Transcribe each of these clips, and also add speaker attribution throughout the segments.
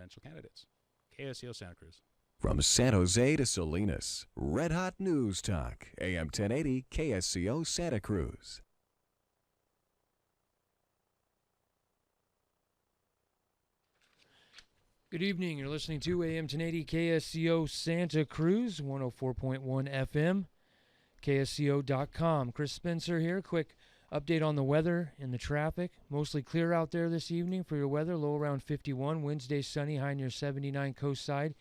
Speaker 1: presidential candidates. KSCO Santa Cruz.
Speaker 2: From San Jose to Salinas, Red Hot News Talk, AM 1080 KSCO Santa Cruz.
Speaker 3: Good evening. You're listening to AM 1080 KSCO Santa Cruz, 104.1 FM, KSCO.com. Chris Spencer here. Quick update on the weather and the traffic. Mostly clear out there this evening for your weather. Low around 51. Wednesday sunny, high near 79 coast side.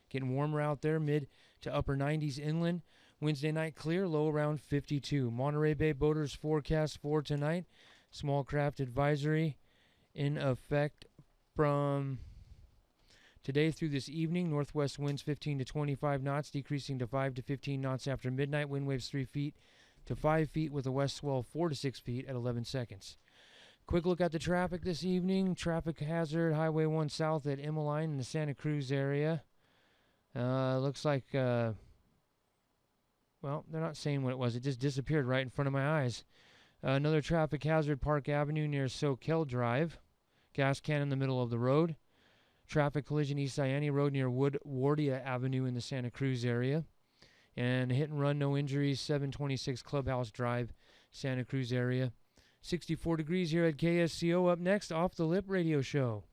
Speaker 3: Getting warmer out there, mid to upper 90s inland. Wednesday night clear, low around 52. Monterey Bay boaters forecast for tonight. Small craft advisory in effect from today through this evening. Northwest winds 15 to 25 knots, decreasing to 5 to 15 knots after midnight. Wind waves 3 feet to 5 feet with a west swell 4 to 6 feet at 11 seconds. Quick look at the traffic this evening. Traffic hazard, Highway 1 south at Emmeline in the Santa Cruz area. Looks like, well, they're not saying what it was. It just disappeared right in front of my eyes. Another traffic hazard, Park Avenue near Soquel Drive. Gas can in the middle of the road. Traffic collision, East Ione Road near Wardia Avenue in the Santa Cruz area. And hit and run, no injuries, 726 Clubhouse Drive, Santa Cruz area. 64 degrees here at KSCO. Up next, Off the Lip Radio Show.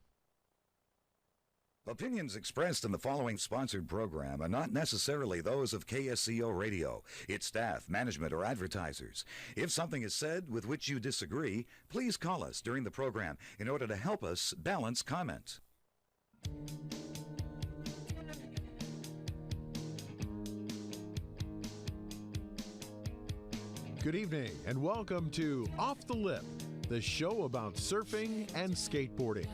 Speaker 4: Opinions expressed in the following sponsored program are not necessarily those of KSCO Radio, its staff, management, or advertisers. If something is said with which you disagree, please call us during the program in order to help us balance comment.
Speaker 5: Good evening and welcome to Off the Lip, the show about surfing and skateboarding.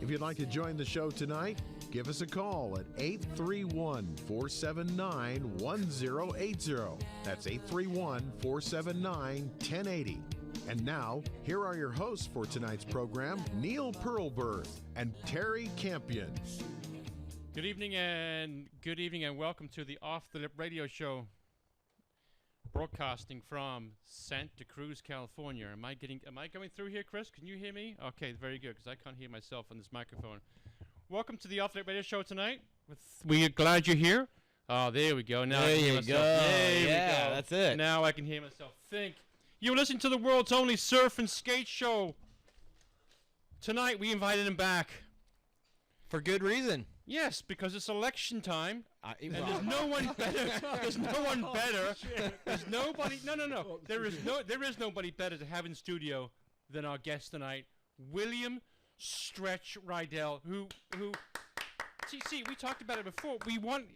Speaker 5: If you'd like to join the show tonight, give us a call at 831-479-1080. That's 831-479-1080. And now, here are your hosts for tonight's program, Neil Pearlberg and Terry Campion.
Speaker 6: Good evening and welcome to the Off the Lip Radio Show, broadcasting from Santa Cruz, California. Am I going through here, Chris? Can you hear me? Okay, very good, because I can't hear myself on this microphone. Welcome to the Off the Lip Radio Show tonight. We're glad you're here. Oh, there we go. Now
Speaker 7: there
Speaker 6: I can hear
Speaker 7: you
Speaker 6: myself.
Speaker 7: go.
Speaker 6: There we
Speaker 7: Yeah,
Speaker 6: go.
Speaker 7: that's it.
Speaker 6: Now I can hear myself think. You're listening to the world's only surf and skate show. Tonight we invited him back.
Speaker 7: For good reason.
Speaker 6: Yes, because it's election time. And
Speaker 7: Wow.
Speaker 6: there's no one better. There's no one better. There's nobody. No. There is nobody better to have in studio than our guest tonight, William Stretch Riedel, who. See, we talked about it before.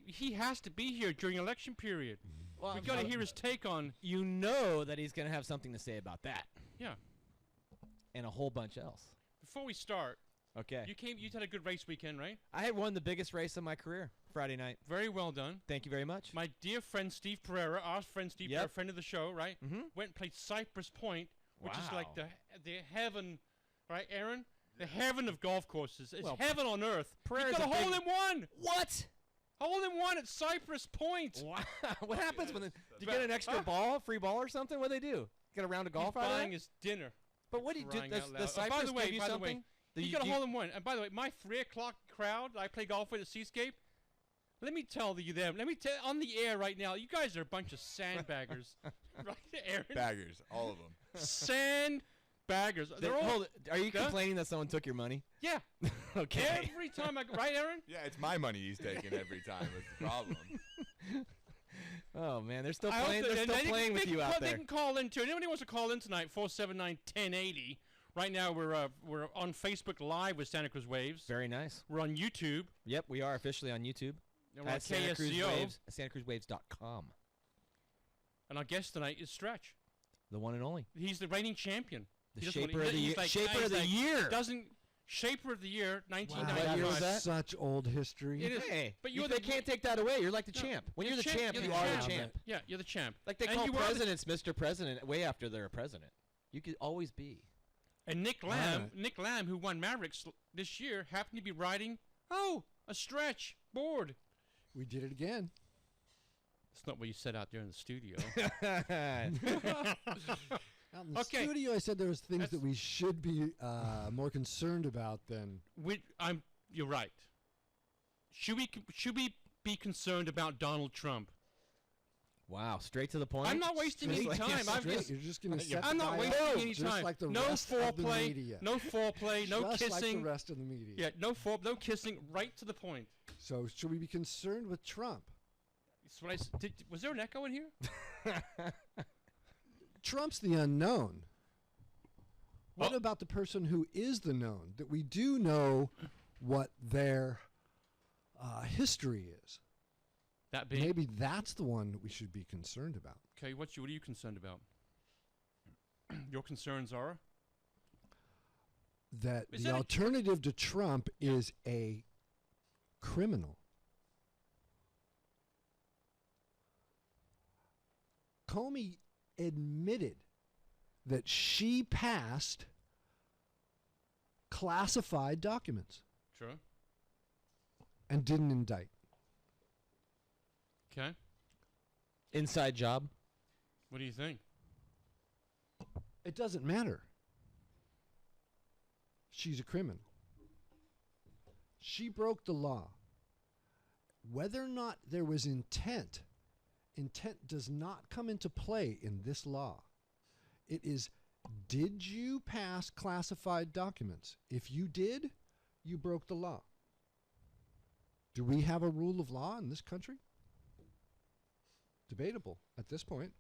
Speaker 6: He has to be here during election period.
Speaker 7: Well,
Speaker 6: we got to hear his take on.
Speaker 7: You know that he's going to have something to say about that.
Speaker 6: Yeah.
Speaker 7: And a whole bunch else.
Speaker 6: Before we start.
Speaker 7: Okay.
Speaker 6: You had a good race weekend, right?
Speaker 7: I had won the biggest race of my career Friday night.
Speaker 6: Very well done.
Speaker 7: Thank you very much.
Speaker 6: My dear friend Steve Pereira, our friend Steve Pereira, friend of the show, right?
Speaker 7: Mm-hmm.
Speaker 6: Went and played Cypress Point, which is like
Speaker 7: Wow.
Speaker 6: the heaven, right, Aaron? The heaven of golf courses. It's
Speaker 7: Well,
Speaker 6: heaven on earth.
Speaker 7: Pereira's
Speaker 6: He got a
Speaker 7: a big-
Speaker 6: hole-in-one.
Speaker 7: What?
Speaker 6: Hole-in-one at Cypress Point.
Speaker 7: Wow. What happens when do you get an extra ball, free ball or something? What do they do? Get a round of golf
Speaker 6: He's
Speaker 7: out of
Speaker 6: buying
Speaker 7: that?
Speaker 6: his dinner.
Speaker 7: But what do you do?
Speaker 6: Crying out loud.
Speaker 7: Does Cypress
Speaker 6: by the way,
Speaker 7: give you something?
Speaker 6: He got a hole-in-one. And by the way, my 3 o'clock crowd I play golf with at Seascape, let me tell you them. Let me tell on the air right now, you guys are a bunch of sandbaggers. Right, Aaron?
Speaker 8: Baggers, all of them.
Speaker 6: Sandbaggers. They're all...
Speaker 7: Hold it. Are you
Speaker 6: Huh?
Speaker 7: complaining that someone took your money?
Speaker 6: Yeah.
Speaker 7: Okay.
Speaker 6: Every time I go... Right, Aaron?
Speaker 8: Yeah, it's my money he's taking every time. That's the problem.
Speaker 7: Oh man, they're still
Speaker 6: I
Speaker 7: playing.
Speaker 6: hope
Speaker 7: They're
Speaker 6: that-
Speaker 7: still
Speaker 6: and
Speaker 7: playing with you out
Speaker 6: They
Speaker 7: there.
Speaker 6: can call in too. Anybody wants to call in tonight? 479-1080. Right now we're on Facebook Live with Santa Cruz Waves.
Speaker 7: Very nice.
Speaker 6: We're on YouTube.
Speaker 7: Yep, we are officially on YouTube.
Speaker 6: And we're on
Speaker 7: At Santa Cruz
Speaker 6: KSCO.
Speaker 7: Waves, at SantaCruzWaves.com.
Speaker 6: And our guest tonight is Stretch.
Speaker 7: The one and only.
Speaker 6: He's the reigning champion.
Speaker 7: The
Speaker 6: He doesn't
Speaker 7: shaper
Speaker 6: wanna-
Speaker 7: of the
Speaker 6: he's
Speaker 7: year.
Speaker 6: like-
Speaker 7: Shaper
Speaker 6: he's
Speaker 7: of the
Speaker 6: like-
Speaker 7: year.
Speaker 6: Shaper of the Year,
Speaker 7: What
Speaker 6: 1995.
Speaker 7: year was that?
Speaker 9: Such old history.
Speaker 6: It is.
Speaker 7: Hey,
Speaker 6: But
Speaker 7: they can't take that away. You're like the champ. When you're the champ, you are the champ.
Speaker 6: Yeah, you're the champ.
Speaker 7: Like they
Speaker 6: And
Speaker 7: call
Speaker 6: you are the-
Speaker 7: presidents Mr. President way after they're a president. You could always be.
Speaker 6: And Nic Lamb, who won Mavericks this year, happened to be riding, a Stretch board.
Speaker 9: We did it again.
Speaker 6: That's not what you said out there in the studio.
Speaker 9: Out in the
Speaker 6: Okay.
Speaker 9: studio, I said there was things
Speaker 6: That's-
Speaker 9: that we should be more concerned about than.
Speaker 6: You're right. should we be concerned about Donald Trump?
Speaker 7: Wow, straight to the point.
Speaker 6: I'm not wasting any time.
Speaker 9: You're just going to set
Speaker 6: I'm
Speaker 9: the
Speaker 6: not
Speaker 9: guy
Speaker 6: wasting
Speaker 9: up
Speaker 6: any
Speaker 9: just
Speaker 6: time.
Speaker 9: like the
Speaker 6: No
Speaker 9: rest of the
Speaker 6: foreplay.
Speaker 9: media.
Speaker 6: No foreplay. No
Speaker 9: Just like
Speaker 6: kissing.
Speaker 9: the rest of the media.
Speaker 6: Yeah, no kissing. Right to the point.
Speaker 9: So should we be concerned with Trump?
Speaker 6: That's what was there an echo in here?
Speaker 9: Trump's the unknown. What
Speaker 6: Oh.
Speaker 9: about the person who is the known? That we do know what their history is.
Speaker 6: That being
Speaker 9: Maybe that's the one that we should be concerned about.
Speaker 6: okay. What are you concerned about? Your concerns are
Speaker 9: That
Speaker 6: Is
Speaker 9: the
Speaker 6: that a-
Speaker 9: alternative to Trump is a criminal. Comey admitted that she passed classified documents
Speaker 6: true.
Speaker 9: and didn't indict.
Speaker 6: Okay.
Speaker 7: Inside job.
Speaker 6: What do you think?
Speaker 9: It doesn't matter. She's a criminal. She broke the law. Whether or not there was intent does not come into play in this law. It is, did you pass classified documents? If you did, you broke the law. Do we have a rule of law in this country? Debatable at this point.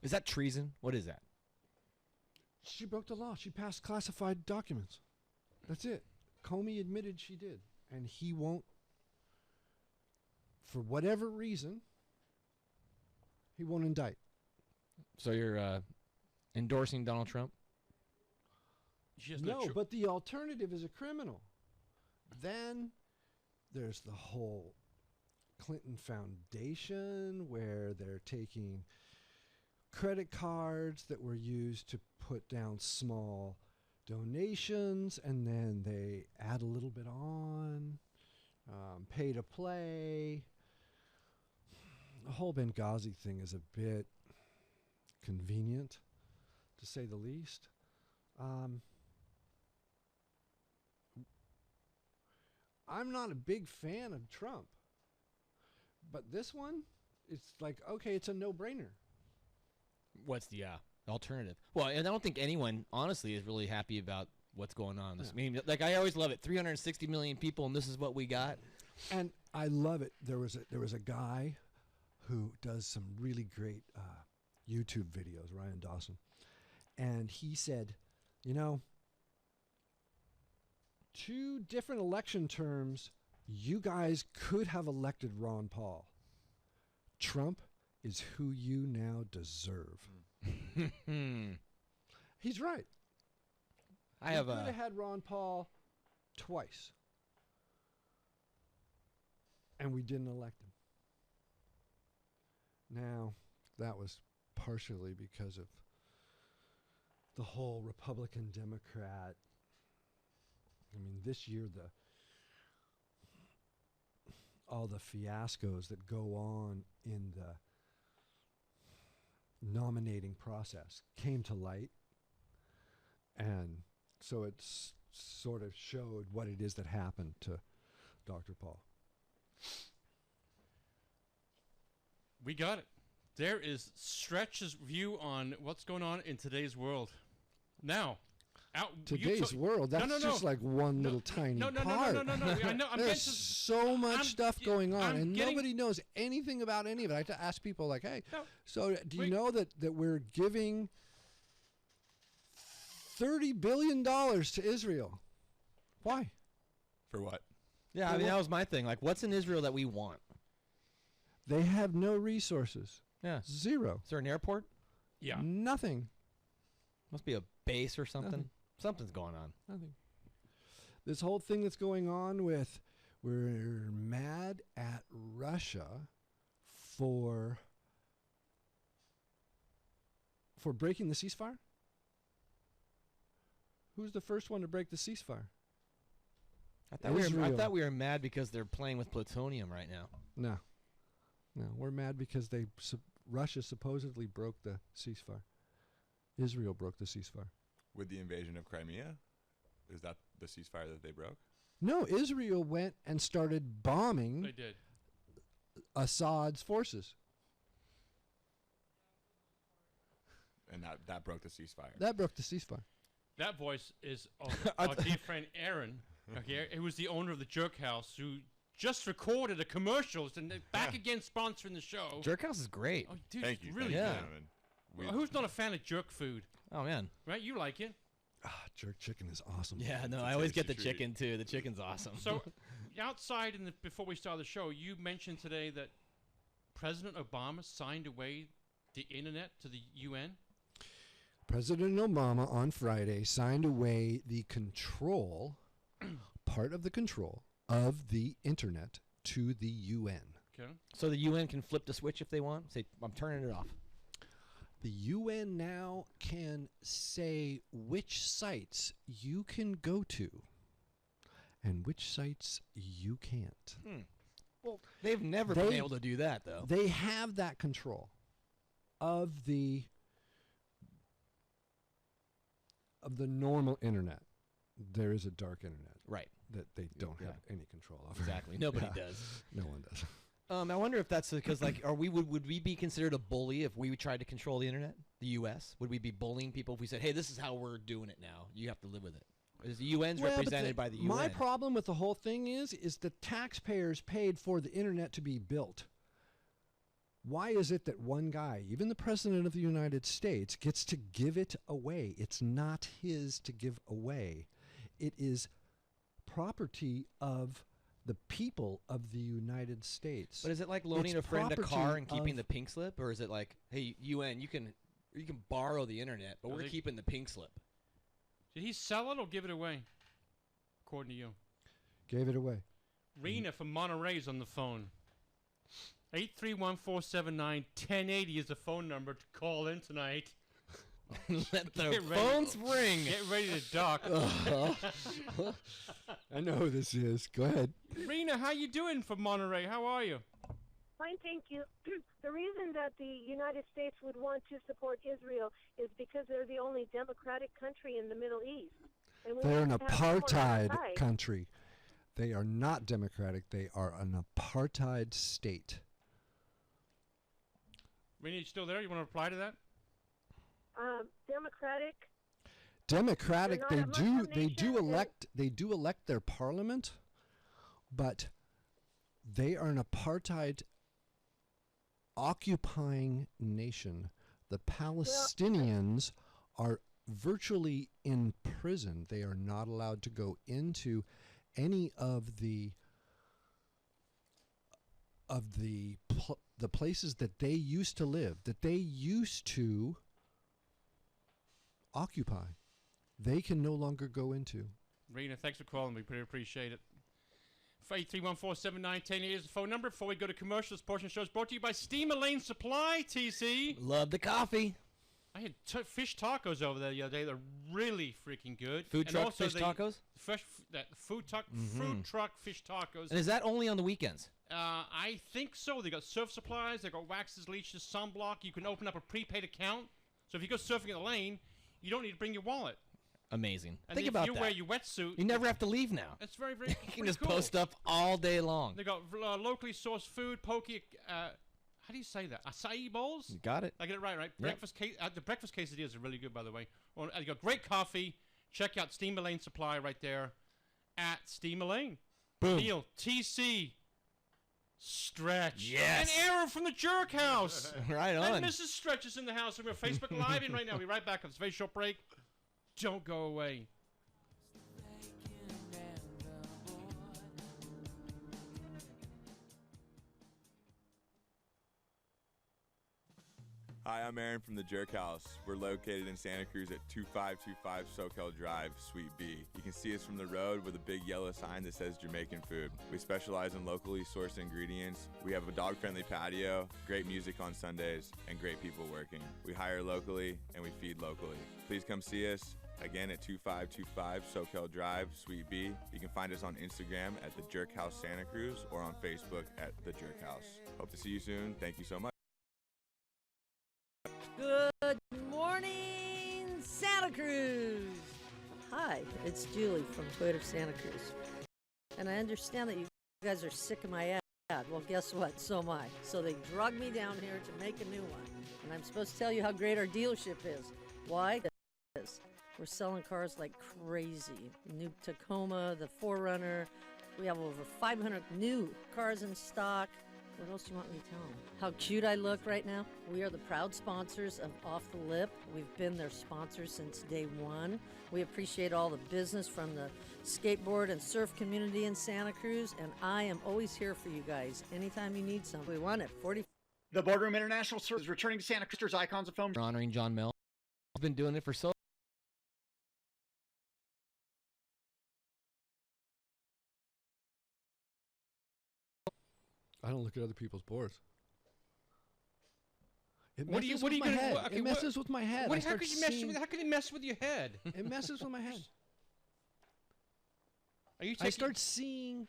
Speaker 7: Is that treason? What is that?
Speaker 9: She broke the law. She passed classified documents. That's it. Comey admitted she did. And he won't, for whatever reason, he won't indict.
Speaker 7: So you're endorsing Donald Trump?
Speaker 6: She has
Speaker 9: No,
Speaker 6: cho-
Speaker 9: but the alternative is a criminal. Then there's the whole Clinton Foundation where they're taking credit cards that were used to put down small donations, and then they add a little bit on, pay to play. The whole Benghazi thing is a bit convenient, to say the least. I'm not a big fan of Trump, but this one, it's like, okay, it's a no-brainer.
Speaker 7: What's the alternative? Well, and I don't think anyone, honestly, is really happy about what's going on. This, I mean, like, I always love it. 360 million people, and this is what we got.
Speaker 9: And I love it. There was a guy who does some really great YouTube videos, Ryan Dawson, and he said, you know, 2 different election terms, you guys could have elected Ron Paul. Trump is who you now deserve. He's right.
Speaker 7: I have
Speaker 9: could have had Ron Paul twice, and we didn't elect him. Now, that was partially because of the whole Republican-Democrat. I mean, this year, all the fiascos that go on in the nominating process came to light, and so it's sort of showed what it is that happened to Dr. Paul.
Speaker 6: We got it. There is Stretch's view on what's going on in today's world. Now,
Speaker 9: Today's world, that's just like one little tiny part.
Speaker 6: No. I know. I'm
Speaker 9: There's
Speaker 6: getting to,
Speaker 9: so much stuff going on,
Speaker 6: I'm
Speaker 9: and
Speaker 6: getting-
Speaker 9: nobody knows anything about any of it. I have to ask people, like, hey,
Speaker 6: No,
Speaker 9: so do you
Speaker 6: wait.
Speaker 9: know that we're giving $30 billion to Israel? Why?
Speaker 8: For what?
Speaker 7: Yeah, I mean, that was my thing. Like, what's in Israel that we want?
Speaker 9: They have no resources.
Speaker 7: Yeah.
Speaker 9: Zero.
Speaker 7: Is there an airport?
Speaker 6: yeah.
Speaker 9: Nothing.
Speaker 7: Must be a base or something.
Speaker 9: Nothing.
Speaker 7: Something's going on.
Speaker 9: Nothing. This whole thing that's going on with, we're mad at Russia for breaking the ceasefire? Who's the first one to break the ceasefire?
Speaker 7: I thought we were mad because they're playing with plutonium right now.
Speaker 9: No, we're mad because Russia supposedly broke the ceasefire. Israel broke the ceasefire.
Speaker 8: With the invasion of Crimea? Is that the ceasefire that they broke?
Speaker 9: No, Israel went and started bombing
Speaker 6: They did.
Speaker 9: Assad's forces.
Speaker 8: And that broke the ceasefire.
Speaker 9: That broke the ceasefire.
Speaker 6: That voice is our dear friend Aaron. Okay, who was the owner of the Jerk House, who just recorded a commercials and they're back again sponsoring the show.
Speaker 7: Jerk House is great.
Speaker 6: Oh, dude,
Speaker 8: Thank you.
Speaker 6: really
Speaker 8: thank you,
Speaker 7: Yeah.
Speaker 8: gentlemen.
Speaker 6: good. Who's not a fan of jerk food?
Speaker 7: Oh man.
Speaker 6: Right? You like it.
Speaker 9: Jerk chicken is awesome.
Speaker 7: Yeah, no,
Speaker 8: It's a
Speaker 7: I always get the
Speaker 8: tasty treat.
Speaker 7: chicken too. The chicken's awesome.
Speaker 6: So, outside before we started the show, you mentioned today that President Obama signed away the internet to the UN.
Speaker 9: President Obama on Friday signed away the control, part of the control of the internet to the UN.
Speaker 6: Okay.
Speaker 7: So the UN can flip the switch if they want. Say, I'm turning it off.
Speaker 9: The UN now can say which sites you can go to and which sites you can't.
Speaker 7: Well, they've never been
Speaker 9: They-
Speaker 7: able to do that though.
Speaker 9: They have that control of the normal internet. There is a dark internet
Speaker 7: Right.
Speaker 9: that they don't
Speaker 7: Yeah.
Speaker 9: have any control over.
Speaker 7: Exactly. Nobody
Speaker 9: Yeah.
Speaker 7: does.
Speaker 9: No one does.
Speaker 7: I wonder if that's because, like, would we be considered a bully if we tried to control the internet? The U.S. Would we be bullying people if we said, "Hey, this is how we're doing it now. You have to live with it"? Is the UN's
Speaker 9: Well, but
Speaker 7: represented by the UN?
Speaker 9: My problem with the whole thing is the taxpayers paid for the internet to be built. Why is it that one guy, even the President of the United States, gets to give it away? It's not his to give away. It is property of the people of the United States.
Speaker 7: But is it like loaning
Speaker 9: It's
Speaker 7: a friend a car
Speaker 9: property
Speaker 7: and keeping
Speaker 9: of-
Speaker 7: the pink slip, or is it like, hey, UN, you can borrow the internet, but
Speaker 6: I
Speaker 7: we're
Speaker 6: think-
Speaker 7: keeping the pink slip?
Speaker 6: Did he sell it or give it away? According to you.
Speaker 9: Gave it away.
Speaker 6: Rena from Monterey's on the phone. 831-479-1080 is the phone number to call in tonight.
Speaker 7: Let the
Speaker 6: Get ready.
Speaker 7: phones ring.
Speaker 6: Get ready to duck.
Speaker 9: I know who this is. Go ahead.
Speaker 6: Rena, how you doing from Monterey? How are you?
Speaker 10: Fine, thank you. The reason that the United States would want to support Israel is because they're the only democratic country in the Middle East. And we
Speaker 9: They're an
Speaker 10: have to have more
Speaker 9: apartheid
Speaker 10: side.
Speaker 9: country. They are not democratic. They are an apartheid state.
Speaker 6: Rena, you still there? You want to reply to that?
Speaker 10: Democratic.
Speaker 9: Democratic,
Speaker 10: They're not a Muslim
Speaker 9: they
Speaker 10: nation,
Speaker 9: do elect their parliament, but they are an apartheid occupying nation. The Palestinians are virtually in prison. They are not allowed to go into any of the places that they used to live, that they used to occupy. They can no longer go into.
Speaker 6: Rena, thanks for calling. We pretty appreciate it. 831-479-1080 is the phone number. Before we go to commercials, portion of the show is brought to you by Steamer Lane Supply, TC.
Speaker 7: Love the coffee.
Speaker 6: I had fish tacos over there the other day. They're really freaking good.
Speaker 7: Food
Speaker 6: And
Speaker 7: truck
Speaker 6: also
Speaker 7: fish tacos?
Speaker 6: Fresh, food truck fish tacos.
Speaker 7: And is that only on the weekends?
Speaker 6: I think so. They got surf supplies. They got waxes, leeches, sunblock. You can open up a prepaid account. So if you go surfing at the lane, you don't need to bring your wallet.
Speaker 7: Amazing.
Speaker 6: And
Speaker 7: Think
Speaker 6: if
Speaker 7: about
Speaker 6: you
Speaker 7: that.
Speaker 6: wear your wetsuit,
Speaker 7: You never have to leave now.
Speaker 6: it's very, very
Speaker 7: You
Speaker 6: pretty
Speaker 7: can just
Speaker 6: cool.
Speaker 7: post up all day long.
Speaker 6: They got locally sourced food, poke. How do you say that? Acai bowls.
Speaker 7: You got it.
Speaker 6: I get it right, right? Breakfast the breakfast quesadillas are really good, by the way. Well, you got great coffee. Check out Steamer Lane Supply right there at Steamer Lane.
Speaker 7: Boom.
Speaker 6: Neil, TC, Stretch,
Speaker 7: Yes.
Speaker 6: and Aaron from the Jerk House.
Speaker 7: Right on.
Speaker 6: And Mrs. Stretch is in the house. We're Facebook Live in right now. We'll be right back. It's a very short break. Don't go away.
Speaker 8: Hi, I'm Aaron from the Jerk House. We're located in Santa Cruz at 2525 Soquel Drive, Suite B. You can see us from the road with a big yellow sign that says Jamaican food. We specialize in locally sourced ingredients. We have a dog-friendly patio, great music on Sundays, and great people working. We hire locally and we feed locally. Please come see us again at 2525 Soquel Drive, Suite B. You can find us on Instagram at the Jerk House Santa Cruz or on Facebook at the Jerk House. Hope to see you soon. Thank you so much.
Speaker 11: Good morning, Santa Cruz. Hi, it's Julie from Hood of Santa Cruz. And I understand that you guys are sick of my ad. Well, guess what? So am I. So they drug me down here to make a new one. And I'm supposed to tell you how great our dealership is. Why? Because we're selling cars like crazy. New Tacoma, the 4Runner. We have over 500 new cars in stock. What else do you want me to tell them? How cute I look right now? We are the proud sponsors of Off the Lip. We've been their sponsors since day one. We appreciate all the business from the skateboard and surf community in Santa Cruz, and I am always here for you guys. Anytime you need something, we want it. 40.
Speaker 12: The Boardroom International Surf is returning to Santa Cruz. Icons of Foam.
Speaker 7: Honoring John Mel. He's been doing it for so.
Speaker 9: I don't look at other people's boards. It
Speaker 6: What are you?
Speaker 9: messes
Speaker 6: What are
Speaker 9: with
Speaker 6: you
Speaker 9: my
Speaker 6: gonna?
Speaker 9: head.
Speaker 6: Okay,
Speaker 9: It messes with my head.
Speaker 6: What,
Speaker 9: I
Speaker 6: how
Speaker 9: start
Speaker 6: could you mess
Speaker 9: seeing-
Speaker 6: with? How could it mess with your head?
Speaker 9: It messes with my head.
Speaker 6: Are you?
Speaker 9: I start seeing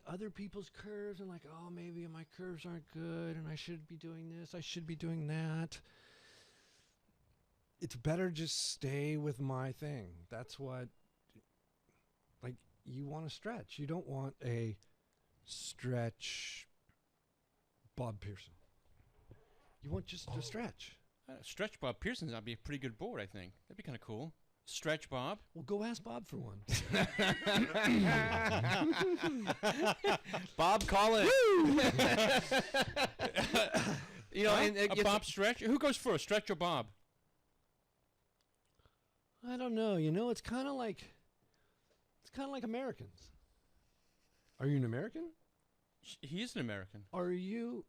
Speaker 9: other people's curves and like, oh, maybe my curves aren't good, and I should be doing this. I should be doing that. It's better just stay with my thing. That's what. Like, you want to stretch. You don't want a stretch Bob Pearson. You want just to stretch.
Speaker 6: Stretch Bob Pearson's that'd be a pretty good board, I think. That'd be kind of cool. Stretch Bob.
Speaker 9: Well, go ask Bob for one.
Speaker 7: Bob, call it. You know,
Speaker 6: Huh?
Speaker 7: and
Speaker 6: a Bob Stretch. Who goes first, Stretch or Bob?
Speaker 9: I don't know. You know, it's kind of like Americans. Are you an American?
Speaker 6: He is an American.
Speaker 9: Are you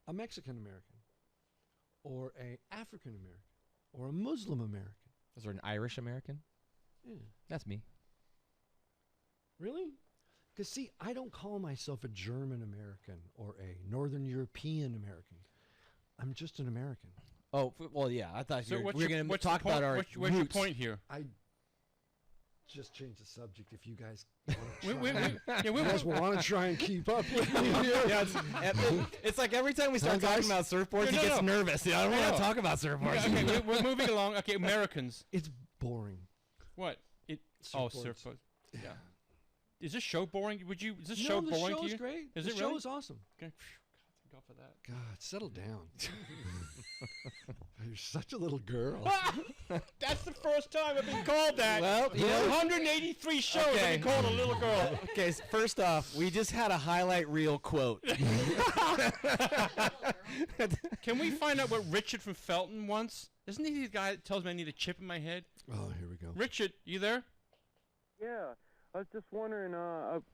Speaker 9: a Mexican American, or a African American, or a Muslim American?
Speaker 7: Is there an Irish American?
Speaker 9: Yeah.
Speaker 7: That's me.
Speaker 9: Really? Because see, I don't call myself a German American or a Northern European American. I'm just an American.
Speaker 7: Oh, well, yeah. I thought
Speaker 6: So
Speaker 7: we
Speaker 6: what's
Speaker 7: were
Speaker 6: your-
Speaker 7: going to
Speaker 6: what's the
Speaker 7: talk
Speaker 6: point-
Speaker 7: about our
Speaker 6: what's your
Speaker 7: roots.
Speaker 6: point here?
Speaker 9: I just changed the subject. If you guys want to try and keep up with me here.
Speaker 7: Yeah, it's like every time we start talking about surfboards, he gets nervous. I don't want to talk about surfboards.
Speaker 6: Okay, we're moving along. Okay, Americans.
Speaker 9: It's boring.
Speaker 6: What?
Speaker 9: Surfboards.
Speaker 6: Surfboards. Yeah. Is this show boring? Is this
Speaker 9: No,
Speaker 6: show
Speaker 9: the
Speaker 6: boring to
Speaker 9: show's
Speaker 6: you?
Speaker 9: great.
Speaker 6: Is
Speaker 9: The
Speaker 6: it
Speaker 9: show
Speaker 6: really?
Speaker 9: is awesome.
Speaker 6: Okay. Thank God for that.
Speaker 9: God, settle down. You're such a little girl.
Speaker 6: That's the first time I've been called that.
Speaker 7: Well, you know-
Speaker 6: 183 shows I've been called a little girl.
Speaker 7: Okay, so first off, we just had a highlight reel quote.
Speaker 6: Can we find out what Richard from Felton wants? Isn't he the guy that tells me I need a chip in my head?
Speaker 9: Oh, here we go.
Speaker 6: Richard, you there?
Speaker 13: Yeah, I was just wondering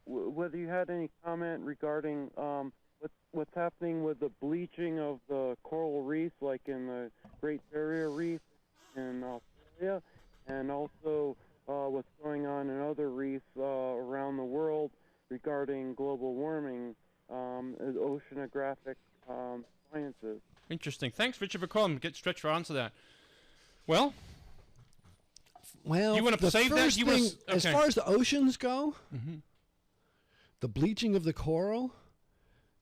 Speaker 13: whether you had any comment regarding what's happening with the bleaching of the coral reefs, like in the Great Barrier Reef in Australia, and also what's going on in other reefs around the world regarding global warming, oceanographic sciences.
Speaker 6: Interesting. Thanks, Richard, for calling. Get Stretch for answer that. Well, you want to
Speaker 9: the
Speaker 6: save that?
Speaker 9: first
Speaker 6: You wanna
Speaker 9: thing, as
Speaker 6: okay.
Speaker 9: far as the oceans go,
Speaker 6: Mhm.
Speaker 9: the bleaching of the coral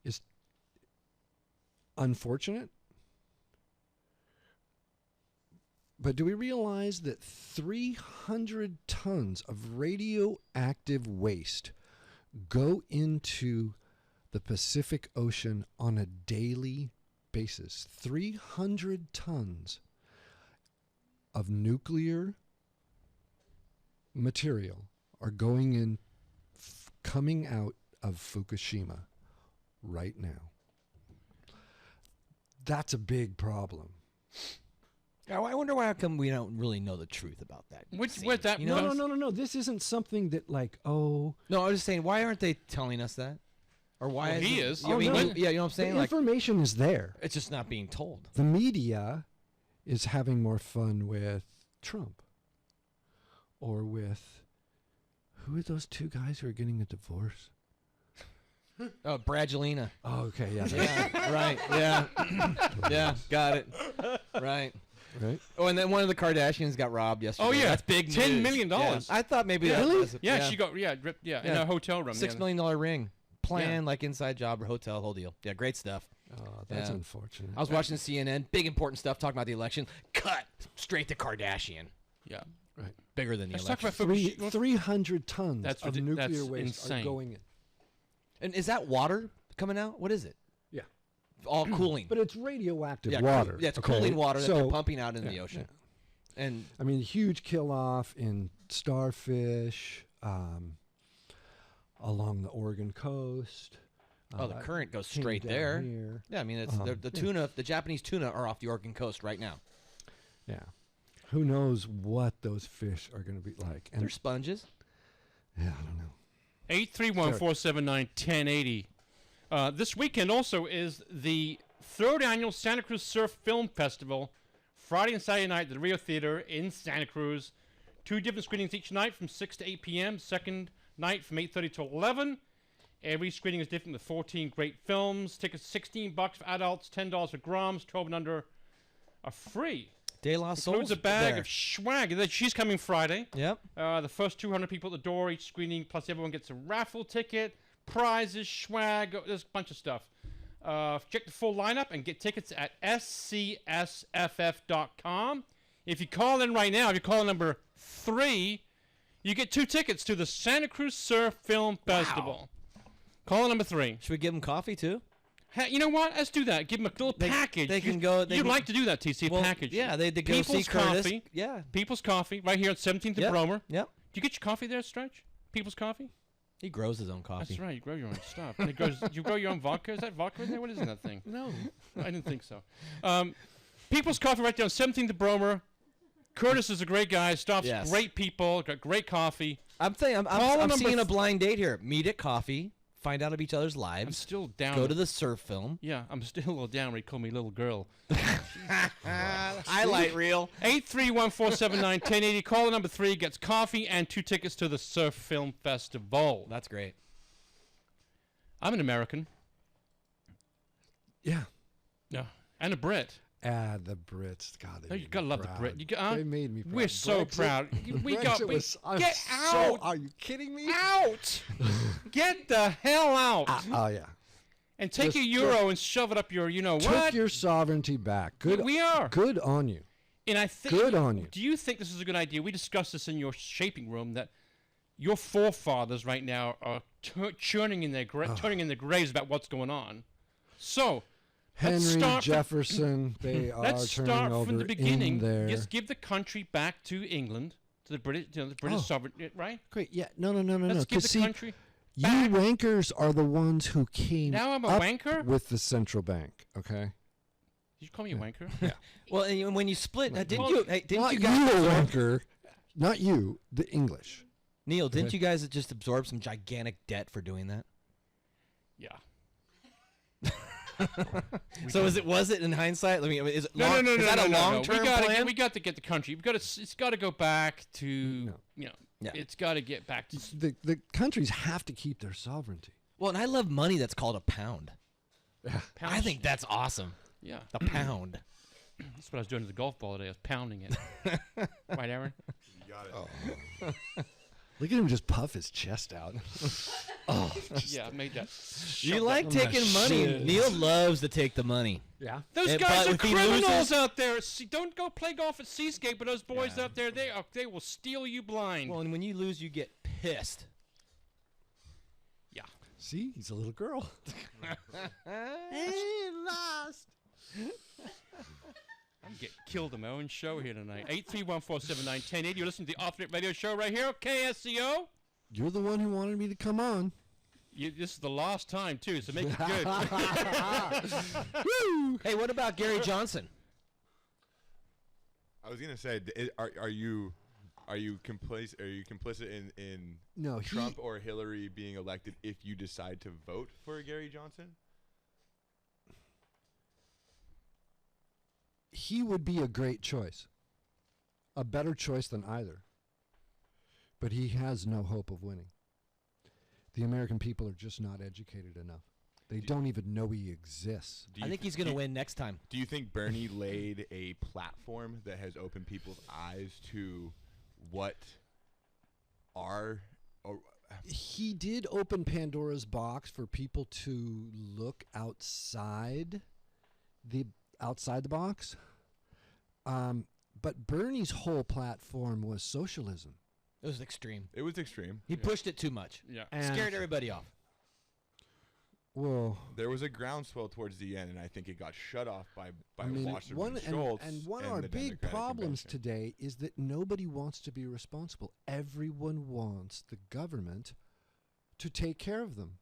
Speaker 9: is unfortunate. But do we realize that 300 tons of radioactive waste go into the Pacific Ocean on a daily basis? 300 tons of nuclear material are going in, coming out of Fukushima right now. That's a big problem.
Speaker 7: I wonder why how come we don't really know the truth about that.
Speaker 6: What that?
Speaker 7: You know?
Speaker 9: No. This isn't something that like, oh.
Speaker 7: No, I was just saying, why aren't they telling us that? Or why?
Speaker 6: Well, he is.
Speaker 7: I mean,
Speaker 9: no.
Speaker 7: yeah, you know what I'm saying?
Speaker 9: The
Speaker 7: Like,
Speaker 9: information is there.
Speaker 7: it's just not being told.
Speaker 9: The media is having more fun with Trump or with, who are those two guys who are getting a divorce?
Speaker 7: Oh, Bradgelina.
Speaker 9: Oh, okay, yeah.
Speaker 7: Yeah, right. Yeah. Yeah, got it. Right.
Speaker 9: Right.
Speaker 7: Oh, and then one of the Kardashians got robbed yesterday.
Speaker 6: Oh yeah,
Speaker 7: That's big
Speaker 6: $10
Speaker 7: news.
Speaker 6: million.
Speaker 7: Yeah. I thought maybe that
Speaker 9: Really?
Speaker 7: was
Speaker 6: Yeah, she got in
Speaker 7: Yeah.
Speaker 6: a hotel room.
Speaker 7: $6 million ring. Plan, like inside job or hotel, whole deal. Yeah, great stuff.
Speaker 9: Oh, that's
Speaker 7: Yeah.
Speaker 9: unfortunate.
Speaker 7: I was watching CNN, big important stuff, talking about the election. Cut straight to Kardashian.
Speaker 6: Yeah.
Speaker 9: Right.
Speaker 7: Bigger than the
Speaker 6: Let's talk
Speaker 7: election.
Speaker 6: about Fukushima.
Speaker 9: 300 tons
Speaker 6: That's
Speaker 9: of
Speaker 6: ridic-
Speaker 9: nuclear
Speaker 6: that's
Speaker 9: waste
Speaker 6: insane.
Speaker 9: are going in.
Speaker 7: And is that water coming out? What is it?
Speaker 9: Yeah.
Speaker 7: All cooling.
Speaker 9: But it's radioactive
Speaker 7: Yeah,
Speaker 9: water.
Speaker 7: Yeah, it's
Speaker 9: okay?
Speaker 7: cooling water that
Speaker 9: So-
Speaker 7: they're pumping out into the
Speaker 9: yeah,
Speaker 7: ocean.
Speaker 9: yeah.
Speaker 7: And
Speaker 9: I mean, huge kill off in starfish along the Oregon coast.
Speaker 7: the current goes
Speaker 9: came
Speaker 7: straight
Speaker 9: down
Speaker 7: there.
Speaker 9: here.
Speaker 7: Yeah, I mean, it's the
Speaker 9: yeah.
Speaker 7: tuna, the Japanese tuna are off the Oregon coast right now.
Speaker 9: Yeah. Who knows what those fish are going to be like? And
Speaker 7: They're sponges.
Speaker 9: yeah, I don't know.
Speaker 6: 831-479-1080. This weekend also is the 3rd annual Santa Cruz Surf Film Festival. Friday and Saturday night at the Rio Theater in Santa Cruz. 2 different screenings each night from 6 to 8 p.m. Second night from 8:30 to 11. Every screening is different with 14 great films. Tickets $16 for adults, $10 for groms, 12 and under are free.
Speaker 7: De La Soul's
Speaker 6: Includes a bag
Speaker 7: there.
Speaker 6: of swag. She's coming Friday.
Speaker 7: Yep.
Speaker 6: The first 200 people at the door each screening, plus everyone gets a raffle ticket, prizes, swag. There's a bunch of stuff. Check the full lineup and get tickets at scsff.com. If you call in right now, if you call number 3, you get 2 tickets to the Santa Cruz Surf Film Festival. Call in number 3.
Speaker 7: Should we give them coffee too?
Speaker 6: Hey, you know what? Let's do that. Give them a little package.
Speaker 7: They can go.
Speaker 6: You'd like to do that, TC,
Speaker 7: well,
Speaker 6: package.
Speaker 7: Yeah, they go
Speaker 6: People's
Speaker 7: see Curtis.
Speaker 6: Coffee.
Speaker 7: Yeah.
Speaker 6: People's Coffee, right here at 17th
Speaker 7: Yep.
Speaker 6: and Bromer.
Speaker 7: Yep.
Speaker 6: Do you get your coffee there, Stretch? People's Coffee?
Speaker 7: He grows his own coffee.
Speaker 6: That's right. You grow your own stuff. And it goes, you grow your own vodka? Is that vodka in there? What is in that thing?
Speaker 9: No.
Speaker 6: I didn't think so. People's Coffee right down 17th and Bromer. Curtis is a great guy. Stops
Speaker 7: Yes.
Speaker 6: great people. Got great coffee.
Speaker 7: I'm saying
Speaker 6: Call
Speaker 7: I'm
Speaker 6: number
Speaker 7: seeing a
Speaker 6: th-
Speaker 7: blind date here. Meet at coffee. Find out of each other's
Speaker 6: I'm
Speaker 7: lives.
Speaker 6: still down.
Speaker 7: Go to the surf film.
Speaker 6: Yeah, I'm still a little down when he called me little girl.
Speaker 7: Highlight reel.
Speaker 6: 831-479-1080. Caller number 3 gets coffee and 2 tickets to the Surf Film Festival.
Speaker 7: That's great.
Speaker 6: I'm an American.
Speaker 9: Yeah.
Speaker 6: Yeah. And a Brit.
Speaker 9: The Brits. God, they
Speaker 6: Oh, you
Speaker 9: made
Speaker 6: gotta
Speaker 9: me
Speaker 6: love the
Speaker 9: proud.
Speaker 6: Brit.
Speaker 9: They made me proud.
Speaker 6: We're so
Speaker 9: Brexit-
Speaker 6: proud. We got.
Speaker 9: Brexit was, I'm
Speaker 6: get
Speaker 9: so-
Speaker 6: out.
Speaker 9: Are you kidding me?
Speaker 6: Out. Get the hell out.
Speaker 9: Oh, yeah.
Speaker 6: And take
Speaker 9: Just-
Speaker 6: your euro and shove it up your, you know
Speaker 9: Took
Speaker 6: what?
Speaker 9: your sovereignty back. Good.
Speaker 6: We are.
Speaker 9: Good on you.
Speaker 6: And I think.
Speaker 9: Good on you.
Speaker 6: Do you think this is a good idea? We discussed this in your shaping room that your forefathers right now are turning in their graves about what's going on. So. Let's
Speaker 9: Henry
Speaker 6: start
Speaker 9: Jefferson, they are
Speaker 6: Let's
Speaker 9: turning
Speaker 6: start
Speaker 9: over
Speaker 6: from the beginning.
Speaker 9: in there.
Speaker 6: Just give the country back to England, to the British, the British sovereignty, right?
Speaker 9: Great. Yeah. No.
Speaker 6: Let's give
Speaker 9: 'Cause
Speaker 6: the
Speaker 9: see,
Speaker 6: country.
Speaker 9: you
Speaker 6: back.
Speaker 9: wankers are the ones who came
Speaker 6: Now I'm a
Speaker 9: up
Speaker 6: wanker?
Speaker 9: with the central bank. Okay.
Speaker 6: Did you call me a wanker?
Speaker 9: Yeah.
Speaker 7: Well, and when you split, didn't
Speaker 6: Well,
Speaker 7: you? Hey, didn't
Speaker 9: Not
Speaker 7: you
Speaker 9: you,
Speaker 7: guys?
Speaker 9: a wanker. Not you. The English.
Speaker 7: Neil, didn't
Speaker 9: Okay.
Speaker 7: you guys just absorb some gigantic debt for doing that?
Speaker 6: Yeah.
Speaker 7: So was it in hindsight? I mean, is it
Speaker 6: No.
Speaker 7: is that a long-term plan?
Speaker 6: We got to get the country. It's got to go back to. You know.
Speaker 7: Yeah.
Speaker 6: It's got to get back to.
Speaker 9: The countries have to keep their sovereignty.
Speaker 7: Well, and I love money that's called a pound.
Speaker 9: Yeah.
Speaker 7: I think that's awesome.
Speaker 6: Yeah.
Speaker 7: A pound.
Speaker 6: That's what I was doing to the golf ball today. I was pounding it. Right, Aaron?
Speaker 8: You got it.
Speaker 9: Look at him just puff his chest out.
Speaker 6: Yeah, I made that.
Speaker 7: You like taking money. Neil loves to take the money.
Speaker 9: Yeah.
Speaker 6: Those
Speaker 7: And-
Speaker 6: guys
Speaker 7: but
Speaker 6: are
Speaker 7: if he
Speaker 6: criminals
Speaker 7: loses-
Speaker 6: out there. Don't go play golf at Seascape, but those boys out there, they will steal you blind.
Speaker 7: Well, and when you lose, you get pissed.
Speaker 6: Yeah.
Speaker 9: See, he's a little girl.
Speaker 7: He lost.
Speaker 6: I'm getting killed on my own show here tonight. 831-479-1080. You're listening to the Alternate Radio Show right here, KSCO.
Speaker 9: You're the one who wanted me to come on.
Speaker 6: This is the last time, too, so make it good.
Speaker 7: Hey, what about Gary Johnson?
Speaker 8: I was gonna say, are you complicit? Are you complicit in
Speaker 9: No,
Speaker 8: Trump or Hillary being elected if you decide to vote for Gary Johnson?
Speaker 9: He would be a great choice. A better choice than either. But he has no hope of winning. The American people are just not educated enough. They don't even know he exists.
Speaker 7: I think he's going to win next time.
Speaker 8: Do you think Bernie laid a platform that has opened people's eyes to what are...
Speaker 9: He did open Pandora's box for people to look outside the box. But But Bernie's whole platform was socialism.
Speaker 7: It was extreme.
Speaker 8: It was extreme.
Speaker 7: He pushed it too much.
Speaker 6: Yeah.
Speaker 9: And
Speaker 7: Scared everybody off.
Speaker 9: Well,
Speaker 8: there was a groundswell towards the end, and I think it got shut off by
Speaker 9: I mean,
Speaker 8: Wasserman Schultz.
Speaker 9: and one of
Speaker 8: and
Speaker 9: our
Speaker 8: the
Speaker 9: big
Speaker 8: Democratic
Speaker 9: problems
Speaker 8: Convention.
Speaker 9: today is that nobody wants to be responsible. Everyone wants the government to take care of them.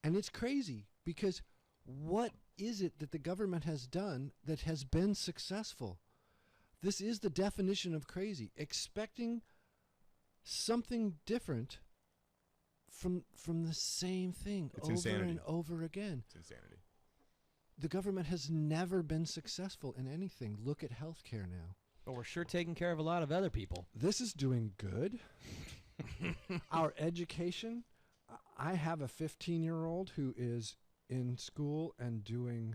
Speaker 9: And it's crazy because what is it that the government has done that has been successful? This is the definition of crazy. Expecting something different from the same thing
Speaker 8: It's
Speaker 9: over
Speaker 8: insanity.
Speaker 9: and over again.
Speaker 8: It's insanity.
Speaker 9: The government has never been successful in anything. Look at healthcare now.
Speaker 7: But we're sure taking care of a lot of other people.
Speaker 9: This is doing good. Our education. I have a 15-year-old who is in school and doing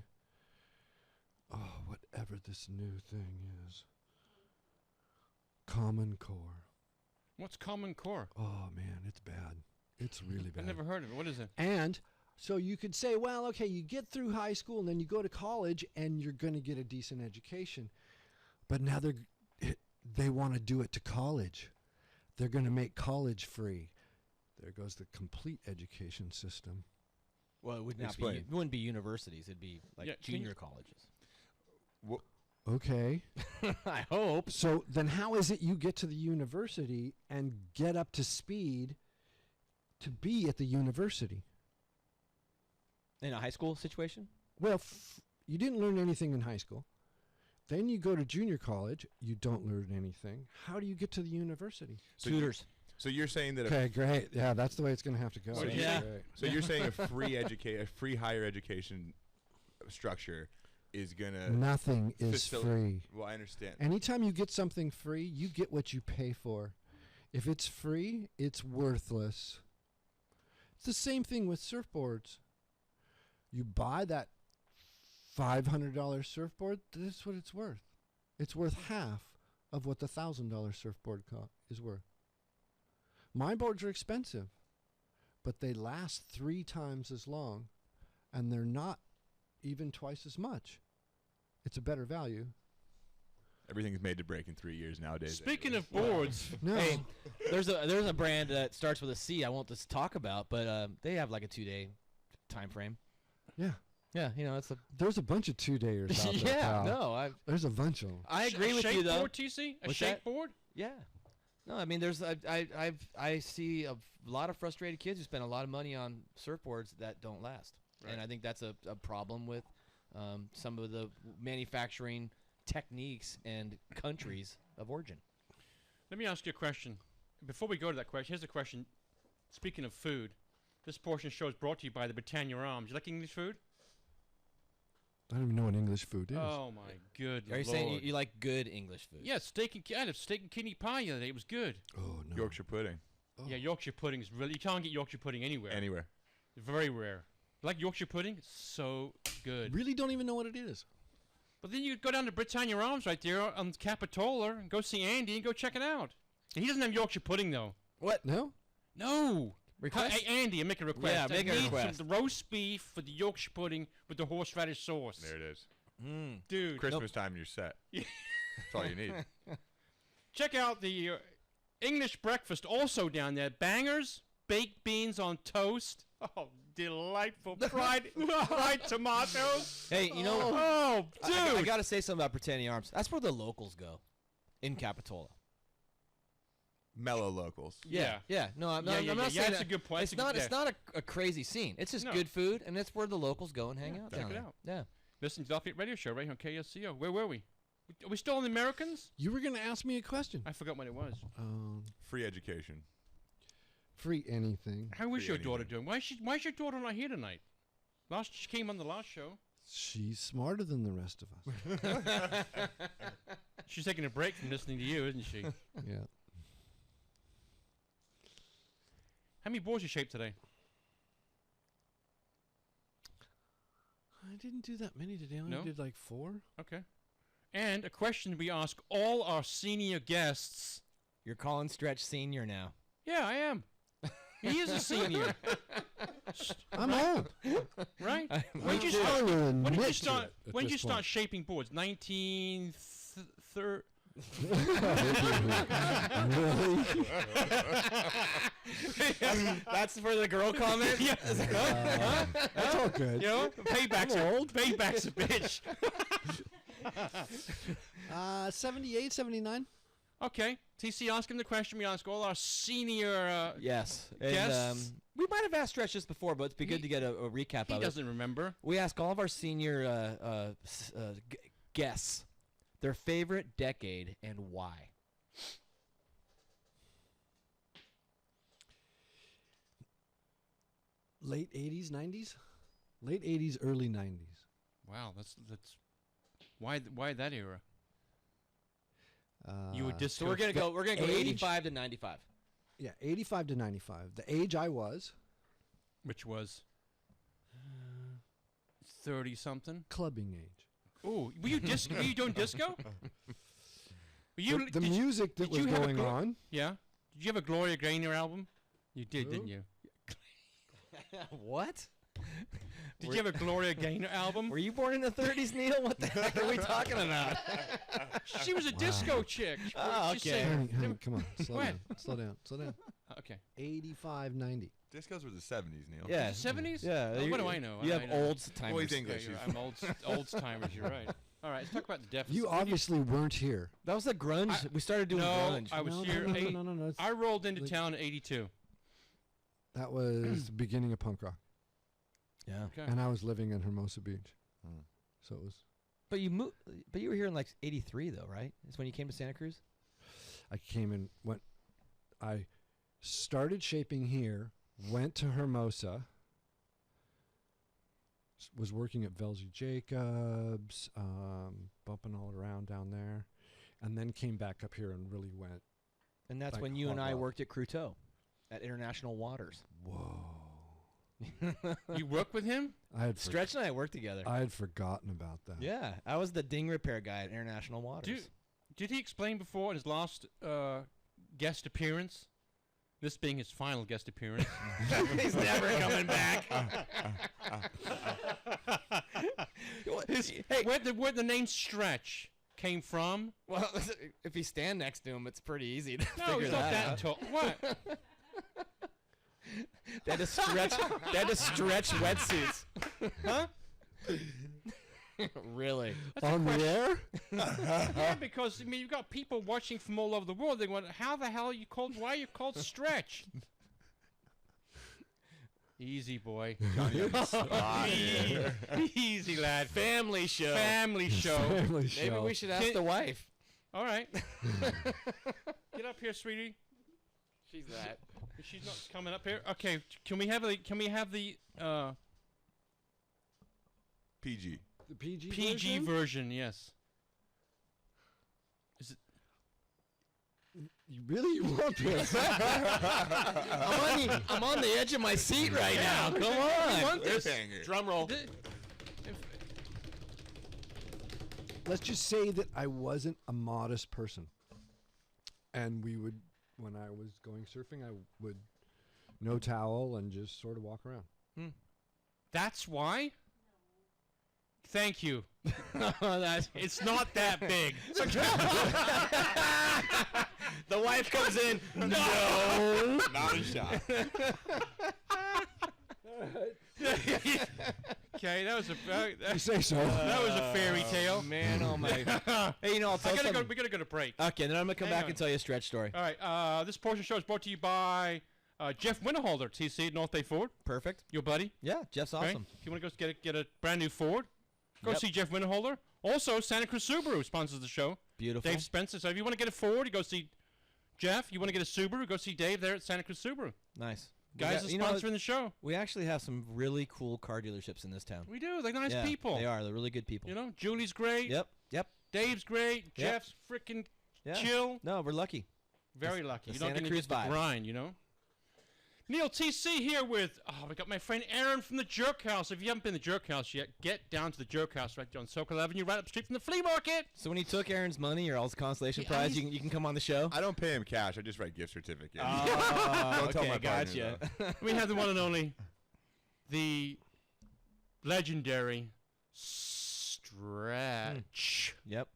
Speaker 9: whatever this new thing is. Common Core.
Speaker 6: What's Common Core?
Speaker 9: Oh man, it's bad. It's really bad.
Speaker 6: I've never heard of it. What is it?
Speaker 9: And so you could say, well, okay, you get through high school and then you go to college and you're going to get a decent education. But now they want to do it to college. They're going to make college free. There goes the complete education system.
Speaker 7: Well, it would not
Speaker 8: Explain.
Speaker 7: be. It wouldn't be universities. It'd be like
Speaker 6: Yeah, can
Speaker 7: junior
Speaker 6: you-
Speaker 7: colleges.
Speaker 9: Okay.
Speaker 7: I hope.
Speaker 9: So then how is it you get to the university and get up to speed to be at the university?
Speaker 7: In a high school situation?
Speaker 9: Well, you didn't learn anything in high school. Then you go to junior college. You don't learn anything. How do you get to the university?
Speaker 8: So
Speaker 7: Tutors.
Speaker 8: So you're saying that
Speaker 9: Okay, great. Yeah, that's the way it's going to have to go.
Speaker 8: So,
Speaker 9: That's
Speaker 7: yeah.
Speaker 9: great.
Speaker 8: so you're saying a free higher education structure is gonna
Speaker 9: Nothing is free.
Speaker 8: Well, I understand.
Speaker 9: Anytime you get something free, you get what you pay for. If it's free, it's worthless. It's the same thing with surfboards. You buy that $500 surfboard, that's what it's worth. It's worth half of what the $1,000 surfboard is worth. My boards are expensive, but they last 3 times as long, and they're not even twice as much. It's a better value.
Speaker 8: Everything's made to break in 3 years nowadays.
Speaker 6: Speaking of boards,
Speaker 9: No.
Speaker 7: Hey, there's a brand that starts with a C. I won't just talk about, but they have like a 2-day time frame.
Speaker 9: Yeah.
Speaker 7: Yeah, you know, it's a.
Speaker 9: There's a bunch of 2-dayers out there,
Speaker 7: Yeah,
Speaker 9: pal.
Speaker 7: no,
Speaker 9: There's a bunch of them.
Speaker 7: I agree with you though.
Speaker 6: Shakeboard, TC? A
Speaker 7: What's that?
Speaker 6: shakeboard?
Speaker 7: Yeah. No, I mean, I see a lot of frustrated kids who spend a lot of money on surfboards that don't last, and I think that's a problem with some of the manufacturing techniques and countries of origin.
Speaker 6: Let me ask you a question. Before we go to that question, here's a question. Speaking of food, this portion of the show is brought to you by the Britannia Arms. You like English food?
Speaker 9: I don't even know what English food is.
Speaker 6: Oh my good
Speaker 7: Are you
Speaker 6: Lord.
Speaker 7: saying you like good English food?
Speaker 6: Yeah, I had a steak and kidney pie the other day. It was good.
Speaker 9: Oh, no.
Speaker 8: Yorkshire pudding.
Speaker 9: Oh.
Speaker 6: Yeah, Yorkshire pudding is really. You can't get Yorkshire pudding anywhere.
Speaker 8: Anywhere.
Speaker 6: Very rare. Like Yorkshire pudding? It's so good.
Speaker 9: Really don't even know what it is.
Speaker 6: But then you go down to Britannia Arms right there on Capitola and go see Andy and go check it out. And he doesn't have Yorkshire pudding though.
Speaker 7: What?
Speaker 9: No?
Speaker 6: No.
Speaker 7: Request?
Speaker 6: Hey, Andy, make a request.
Speaker 7: Yeah, make
Speaker 6: I
Speaker 7: a
Speaker 6: need
Speaker 7: request.
Speaker 6: Some roast beef for the Yorkshire pudding with the horseradish sauce.
Speaker 8: There it is.
Speaker 6: Dude.
Speaker 8: Christmas time and you're set. That's all you need.
Speaker 6: Check out the English breakfast also down there. Bangers, baked beans on toast. Oh, delightful. Fried tomatoes.
Speaker 7: Hey, you know,
Speaker 6: Oh, dude.
Speaker 7: I got to say something about Britannia Arms. That's where the locals go, in Capitola.
Speaker 8: Mellow locals.
Speaker 6: Yeah.
Speaker 7: Yeah. No, I'm not.
Speaker 6: Yeah,
Speaker 7: I'm not
Speaker 6: yeah,
Speaker 7: saying
Speaker 6: that's
Speaker 7: that.
Speaker 6: a good point.
Speaker 7: It's not. It's not a crazy scene. It's just
Speaker 6: No.
Speaker 7: good food, and it's where the locals go and hang out.
Speaker 6: check
Speaker 7: down
Speaker 6: it
Speaker 7: there.
Speaker 6: out.
Speaker 7: Yeah.
Speaker 6: Listen to the Lafayette Radio Show right here on KSCO. Where were we? Are we still on the Americans?
Speaker 9: You were going to ask me a question.
Speaker 6: I forgot what it was.
Speaker 8: Free education.
Speaker 9: Free anything.
Speaker 6: How is
Speaker 8: Free
Speaker 6: your daughter
Speaker 8: anything.
Speaker 6: doing? Why is your daughter not here tonight? She came on the last show.
Speaker 9: She's smarter than the rest of us.
Speaker 6: She's taking a break from listening to you, isn't she?
Speaker 9: Yeah.
Speaker 6: How many boards you shaped today?
Speaker 9: I didn't do that many today. I only
Speaker 6: No?
Speaker 9: did like 4.
Speaker 6: Okay. And a question we ask all our senior guests.
Speaker 7: You're calling Stretch senior now.
Speaker 6: Yeah, I am. He is a senior.
Speaker 9: I'm old.
Speaker 6: Right?
Speaker 7: I'm
Speaker 6: When did you
Speaker 9: older
Speaker 6: start?
Speaker 9: than
Speaker 6: When did you
Speaker 9: Nick
Speaker 6: start?
Speaker 9: at
Speaker 6: When did
Speaker 9: this
Speaker 6: you start
Speaker 9: point.
Speaker 6: shaping boards?
Speaker 9: Really?
Speaker 7: That's for the girl comment?
Speaker 6: Yeah.
Speaker 9: That's all good.
Speaker 6: You know, payback's a bitch.
Speaker 9: 78, 79.
Speaker 6: Okay. TC, ask him the question we ask all our senior
Speaker 7: Yes.
Speaker 6: guests.
Speaker 7: And, we might have asked Stretch this before, but it'd be good to get a recap
Speaker 6: He
Speaker 7: of it.
Speaker 6: doesn't remember.
Speaker 7: We ask all of our senior guests their favorite decade and why.
Speaker 9: Late 80s, 90s? Late 80s, early 90s.
Speaker 6: Wow, that's why that era? You were disco.
Speaker 7: So we're gonna go 85 to 95.
Speaker 9: Yeah, 85 to 95. The age I was.
Speaker 6: Which was 30 something.
Speaker 9: Clubbing age.
Speaker 6: Oh, were you disco? Were you doing disco?
Speaker 9: The music that was going on.
Speaker 6: Yeah. Did you have a Gloria Gaynor album? You did, didn't you?
Speaker 7: What?
Speaker 6: Did you have a Gloria Gaynor album?
Speaker 7: Were you born in the 30s, Neil? What the heck are we talking about?
Speaker 6: She was a disco chick.
Speaker 7: Oh,
Speaker 6: She
Speaker 7: okay.
Speaker 6: sang-
Speaker 9: Honey, come on. Slow
Speaker 6: What?
Speaker 9: down. Slow down. Slow down.
Speaker 6: Okay.
Speaker 9: 85, 90.
Speaker 8: Discos were the 70s, Neil.
Speaker 7: Yeah.
Speaker 6: 70s?
Speaker 7: Yeah.
Speaker 6: Oh, what do I know?
Speaker 7: You
Speaker 6: I
Speaker 7: have
Speaker 6: know.
Speaker 7: old timers.
Speaker 8: Well, he's English.
Speaker 6: I'm old timers. You're right. All right, let's talk about the deficit.
Speaker 9: You obviously weren't here.
Speaker 7: That was the grunge. We started doing grunge.
Speaker 6: I was
Speaker 9: No,
Speaker 6: here.
Speaker 9: no.
Speaker 6: I rolled into town in '82.
Speaker 9: That was the beginning of punk rock.
Speaker 7: Yeah.
Speaker 6: Okay.
Speaker 9: And I was living in Hermosa Beach. So it was.
Speaker 7: But you moved. But you were here in like '83, though, right? That's when you came to Santa Cruz.
Speaker 9: I came in when I started shaping here, went to Hermosa, was working at Velzy Jacobs, bumping all around down there, and then came back up here and really went.
Speaker 7: And that's
Speaker 9: like
Speaker 7: when you and
Speaker 9: hard
Speaker 7: I
Speaker 9: rock.
Speaker 7: worked at Cruteau, at International Waters.
Speaker 9: Whoa.
Speaker 6: You worked with him?
Speaker 7: Stretch and I worked together.
Speaker 9: I had forgotten about that.
Speaker 7: Yeah, I was the ding repair guy at International Waters.
Speaker 6: Did he explain before in his last guest appearance? This being his final guest appearance.
Speaker 7: He's never coming back.
Speaker 6: Hey, where the name Stretch came from?
Speaker 7: Well, if you stand next to him, it's pretty easy to
Speaker 6: No,
Speaker 7: figure
Speaker 6: it's not
Speaker 7: that
Speaker 6: that
Speaker 7: out.
Speaker 6: tall. What?
Speaker 7: They had to stretch wetsuits.
Speaker 6: Huh?
Speaker 7: Really?
Speaker 9: On the air?
Speaker 6: Yeah, because I mean, you've got people watching from all over the world. They wonder, how the hell are you called? Why are you called Stretch? Easy, boy. Easy, lad.
Speaker 7: Family show.
Speaker 6: Family show.
Speaker 9: Family show.
Speaker 7: Maybe we should ask the wife.
Speaker 6: All right. Get up here, sweetie.
Speaker 7: She's that.
Speaker 6: She's not coming up here. Okay. Can we have the
Speaker 8: PG.
Speaker 9: The PG
Speaker 6: PG version? Yes. Is it?
Speaker 9: You really want this?
Speaker 7: I'm on the edge of my seat right now. Come on.
Speaker 6: want this.
Speaker 7: Drum roll.
Speaker 9: Let's just say that I wasn't a modest person. And we would, when I was going surfing, I would no towel and just sort of walk around.
Speaker 6: That's why? Thank you. It's not that big.
Speaker 7: The wife comes in. No.
Speaker 8: Not a shot.
Speaker 6: Okay, that was a
Speaker 9: You say so.
Speaker 6: that was a fairy tale.
Speaker 7: Man, oh my. Hey, you know, I'll tell you something.
Speaker 6: We gotta go to break.
Speaker 7: Okay, then I'm gonna come
Speaker 6: Hang
Speaker 7: back
Speaker 6: on.
Speaker 7: and tell you a stretch story.
Speaker 6: All right. This portion of the show is brought to you by Jeff Winterhalter, TC at North Bay Ford.
Speaker 7: Perfect.
Speaker 6: Your buddy.
Speaker 7: Yeah, Jeff's
Speaker 6: Okay?
Speaker 7: awesome.
Speaker 6: If you want to go get a brand new Ford, go
Speaker 7: Yep.
Speaker 6: see Jeff Winterhalter. Also, Santa Cruz Subaru sponsors the show.
Speaker 7: Beautiful.
Speaker 6: Dave Spencer. So if you want to get a Ford, you go see Jeff. You want to get a Subaru, go see Dave there at Santa Cruz Subaru.
Speaker 7: Nice.
Speaker 6: Guys are
Speaker 7: You know,
Speaker 6: sponsoring the show.
Speaker 7: we actually have some really cool car dealerships in this town.
Speaker 6: We do. They're nice
Speaker 7: Yeah,
Speaker 6: people.
Speaker 7: They are. They're really good people.
Speaker 6: You know, Julie's great.
Speaker 7: Yep. Yep.
Speaker 6: Dave's great.
Speaker 7: Yep.
Speaker 6: Jeff's freaking
Speaker 7: Yeah.
Speaker 6: chill.
Speaker 7: No, we're lucky.
Speaker 6: Very lucky.
Speaker 7: the
Speaker 6: You don't
Speaker 7: Santa
Speaker 6: get
Speaker 7: Cruz
Speaker 6: into the
Speaker 7: vibe.
Speaker 6: grind, you know. Neil TC here with, we got my friend Aaron from the Jerk House. If you haven't been to the Jerk House yet, get down to the Jerk House right there on Socal Avenue, right up the street from the flea market.
Speaker 7: So when you took Aaron's money or all his consolation
Speaker 6: Yeah,
Speaker 7: prize, you can come on the show.
Speaker 8: I don't pay him cash. I just write gift certificates.
Speaker 7: Oh,
Speaker 8: Don't tell
Speaker 7: okay,
Speaker 8: my partner,
Speaker 7: gotcha.
Speaker 8: though.
Speaker 6: We have the one and only, the legendary Stretch.
Speaker 7: Yep.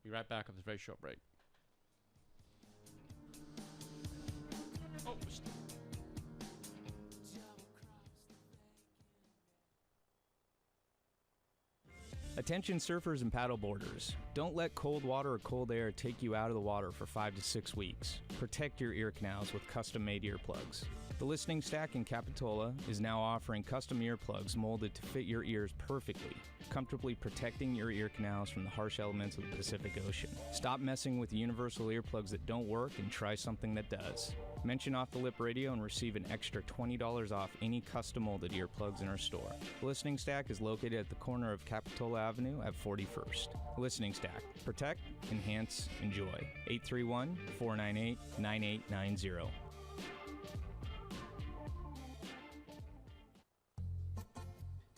Speaker 6: Be right back with a very short break. Oh,
Speaker 14: Attention surfers and paddleboarders. Don't let cold water or cold air take you out of the water for 5 to 6 weeks. Protect your ear canals with custom-made earplugs. The Listening Stack in Capitola is now offering custom earplugs molded to fit your ears perfectly, comfortably protecting your ear canals from the harsh elements of the Pacific Ocean. Stop messing with universal earplugs that don't work and try something that does. Mention Off the Lip Radio and receive an extra $20 off any custom molded earplugs in our store. The Listening Stack is located at the corner of Capitola Avenue at 41st. Listening Stack. Protect, enhance, enjoy. 831-498-9890.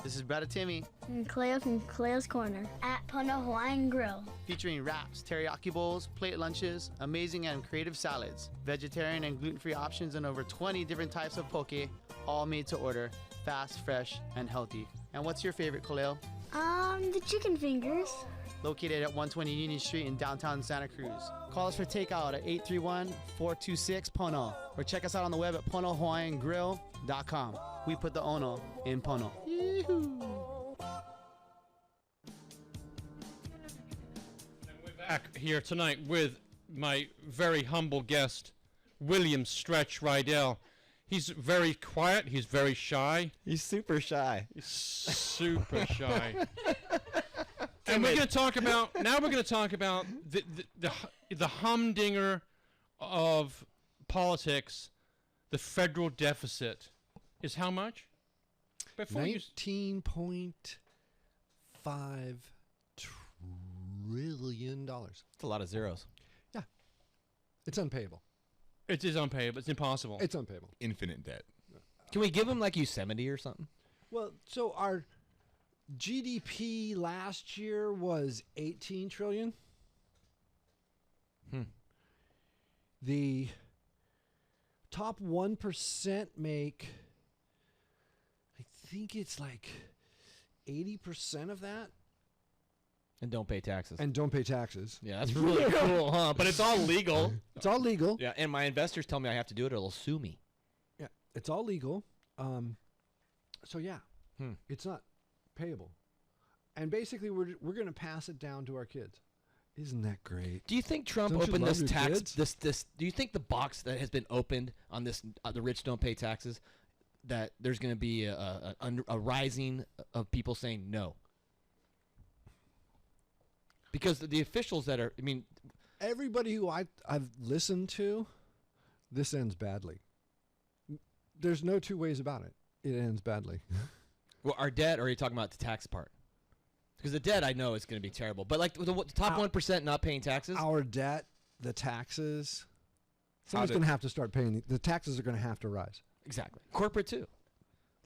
Speaker 15: This is Brad Timmy.
Speaker 16: And Cleo from Cleo's Corner at Pono Hawaiian Grill.
Speaker 15: Featuring wraps, teriyaki bowls, plate lunches, amazing and creative salads, vegetarian and gluten-free options, and over 20 different types of poke, all made to order, fast, fresh, and healthy. And what's your favorite, Khalil?
Speaker 16: The chicken fingers.
Speaker 15: Located at 120 Union Street in downtown Santa Cruz. Call us for takeout at 831-426-PONO or check us out on the web at ponohawaiiangrill.com. We put the ono in Pono.
Speaker 6: Back here tonight with my very humble guest, William Stretch Riedel. He's very quiet. He's very shy.
Speaker 17: He's super shy.
Speaker 6: He's super shy. And we're going to talk about the humdinger of politics. The federal deficit is how much?
Speaker 9: $19.5 trillion.
Speaker 7: That's a lot of zeros.
Speaker 9: Yeah. It's unpayable.
Speaker 6: It is unpayable. It's impossible.
Speaker 9: It's unpayable.
Speaker 8: Infinite debt.
Speaker 7: Can we give them like Yosemite or something?
Speaker 9: Well, so our GDP last year was 18 trillion. The top 1% make, I think it's like 80% of that.
Speaker 7: And don't pay taxes.
Speaker 9: Yeah,
Speaker 7: that's really cool, huh? But it's all legal.
Speaker 9: It's all legal.
Speaker 7: Yeah, and my investors tell me I have to do it or they'll sue me.
Speaker 9: Yeah, it's all legal. So yeah, it's not payable. And basically, we're going to pass it down to our kids. Isn't that great?
Speaker 7: Do you think Trump
Speaker 9: Don't you
Speaker 7: opened
Speaker 9: love
Speaker 7: this
Speaker 9: your
Speaker 7: tax?
Speaker 9: kids?
Speaker 7: This? Do you think the box that has been opened on this, the rich don't pay taxes, that there's going to be a rising of people saying no? Because the officials that are, I mean,
Speaker 9: everybody who I've listened to, this ends badly. There's no two ways about it. It ends badly.
Speaker 7: Well, our debt, or are you talking about the tax part? Because the debt, I know is going to be terrible. But like the top 1% not paying taxes?
Speaker 9: Our debt, the taxes, somebody's going to have to start paying. The taxes are going to have to rise.
Speaker 7: Exactly. Corporate too.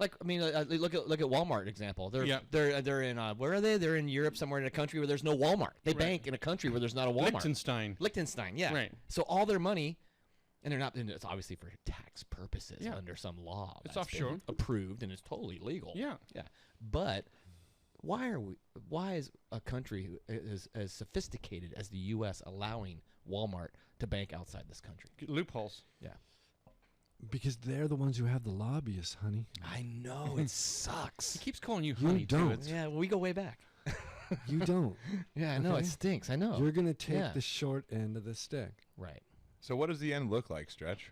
Speaker 7: Like, I mean, look at Walmart example. They're in where are they? They're in Europe somewhere in a country where there's no Walmart. They bank in a country where there's not a Walmart.
Speaker 6: Liechtenstein,
Speaker 7: yeah.
Speaker 6: Right.
Speaker 7: So all their money, and they're not. And it's obviously for tax purposes under some law.
Speaker 6: It's
Speaker 7: that's been
Speaker 6: offshore,
Speaker 7: approved, and it's totally legal.
Speaker 6: Yeah.
Speaker 7: Yeah. But why is a country who is as sophisticated as the U.S. allowing Walmart to bank outside this country?
Speaker 6: Loopholes.
Speaker 7: Yeah.
Speaker 9: Because they're the ones who have the lobbyists, honey.
Speaker 7: I know. It sucks.
Speaker 6: He keeps calling you
Speaker 9: You
Speaker 6: honey,
Speaker 9: don't.
Speaker 6: too.
Speaker 7: Yeah, well, we go way back.
Speaker 9: You don't.
Speaker 7: Yeah, I know.
Speaker 9: Okay?
Speaker 7: It stinks. I know.
Speaker 9: You're going to take
Speaker 7: Yeah.
Speaker 9: the short end of the stick.
Speaker 7: Right.
Speaker 8: So what does the end look like, Stretch?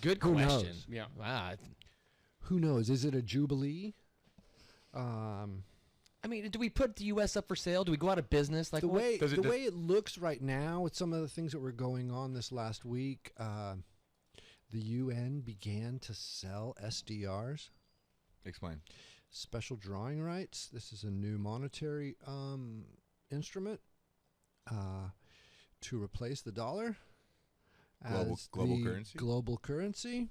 Speaker 7: Good
Speaker 9: Who
Speaker 7: question.
Speaker 9: knows?
Speaker 6: Yeah.
Speaker 7: Wow.
Speaker 9: Who knows? Is it a jubilee?
Speaker 7: I mean, do we put the U.S. up for sale? Do we go out of business? Like
Speaker 9: the
Speaker 7: what?
Speaker 9: way way it looks right now, with some of the things that were going on this last week, the UN began to sell SDRs.
Speaker 8: Explain.
Speaker 9: Special drawing rights. This is a new monetary instrument to replace the dollar as
Speaker 8: global
Speaker 9: the
Speaker 8: currency?
Speaker 9: Global currency.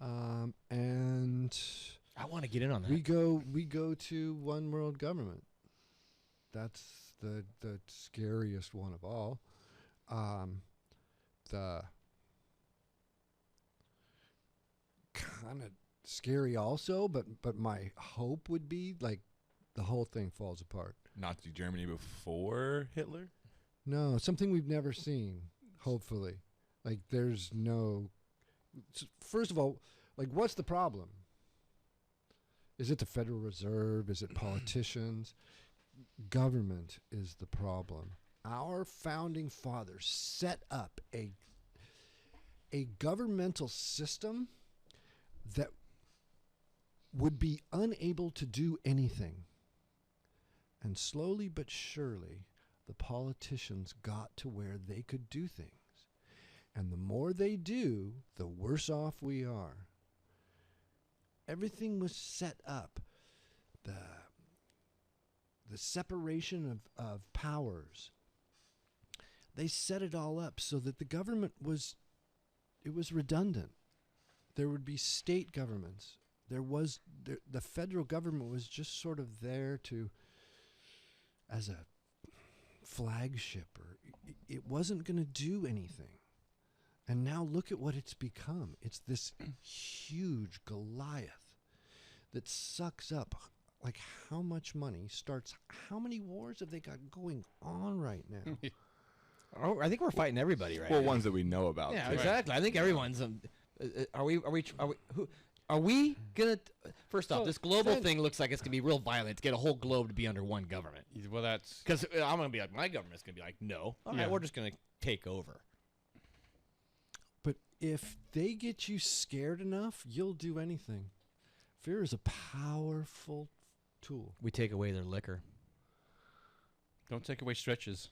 Speaker 9: And
Speaker 7: I want to get in on that.
Speaker 9: we go to one world government. That's the scariest one of all. The kind of scary also, but my hope would be like the whole thing falls apart.
Speaker 8: Nazi Germany before Hitler?
Speaker 9: No, something we've never seen, hopefully. Like there's no First of all, like, what's the problem? Is it the Federal Reserve? Is it politicians? Government is the problem. Our founding fathers set up a governmental system that would be unable to do anything. And slowly but surely, the politicians got to where they could do things. And the more they do, the worse off we are. Everything was set up. The separation of powers. They set it all up so that the government was redundant. There would be state governments. The federal government was just sort of there as a flagship, or it wasn't going to do anything. And now look at what it's become. It's this huge Goliath that sucks up, like, how much money starts. How many wars have they got going on right now?
Speaker 7: Oh, I think we're fighting everybody right now.
Speaker 8: Well, ones that we know about.
Speaker 7: Yeah,
Speaker 8: too.
Speaker 7: exactly. I think everyone's. Are we gonna? First off, this global thing looks like it's gonna be real violent to get a whole globe to be under one government.
Speaker 6: Well, that's
Speaker 7: because I'm gonna be like, my government's gonna be like, no, all right, we're just gonna take over.
Speaker 9: But if they get you scared enough, you'll do anything. Fear is a powerful tool.
Speaker 7: We take away their liquor.
Speaker 6: Don't take away stretches.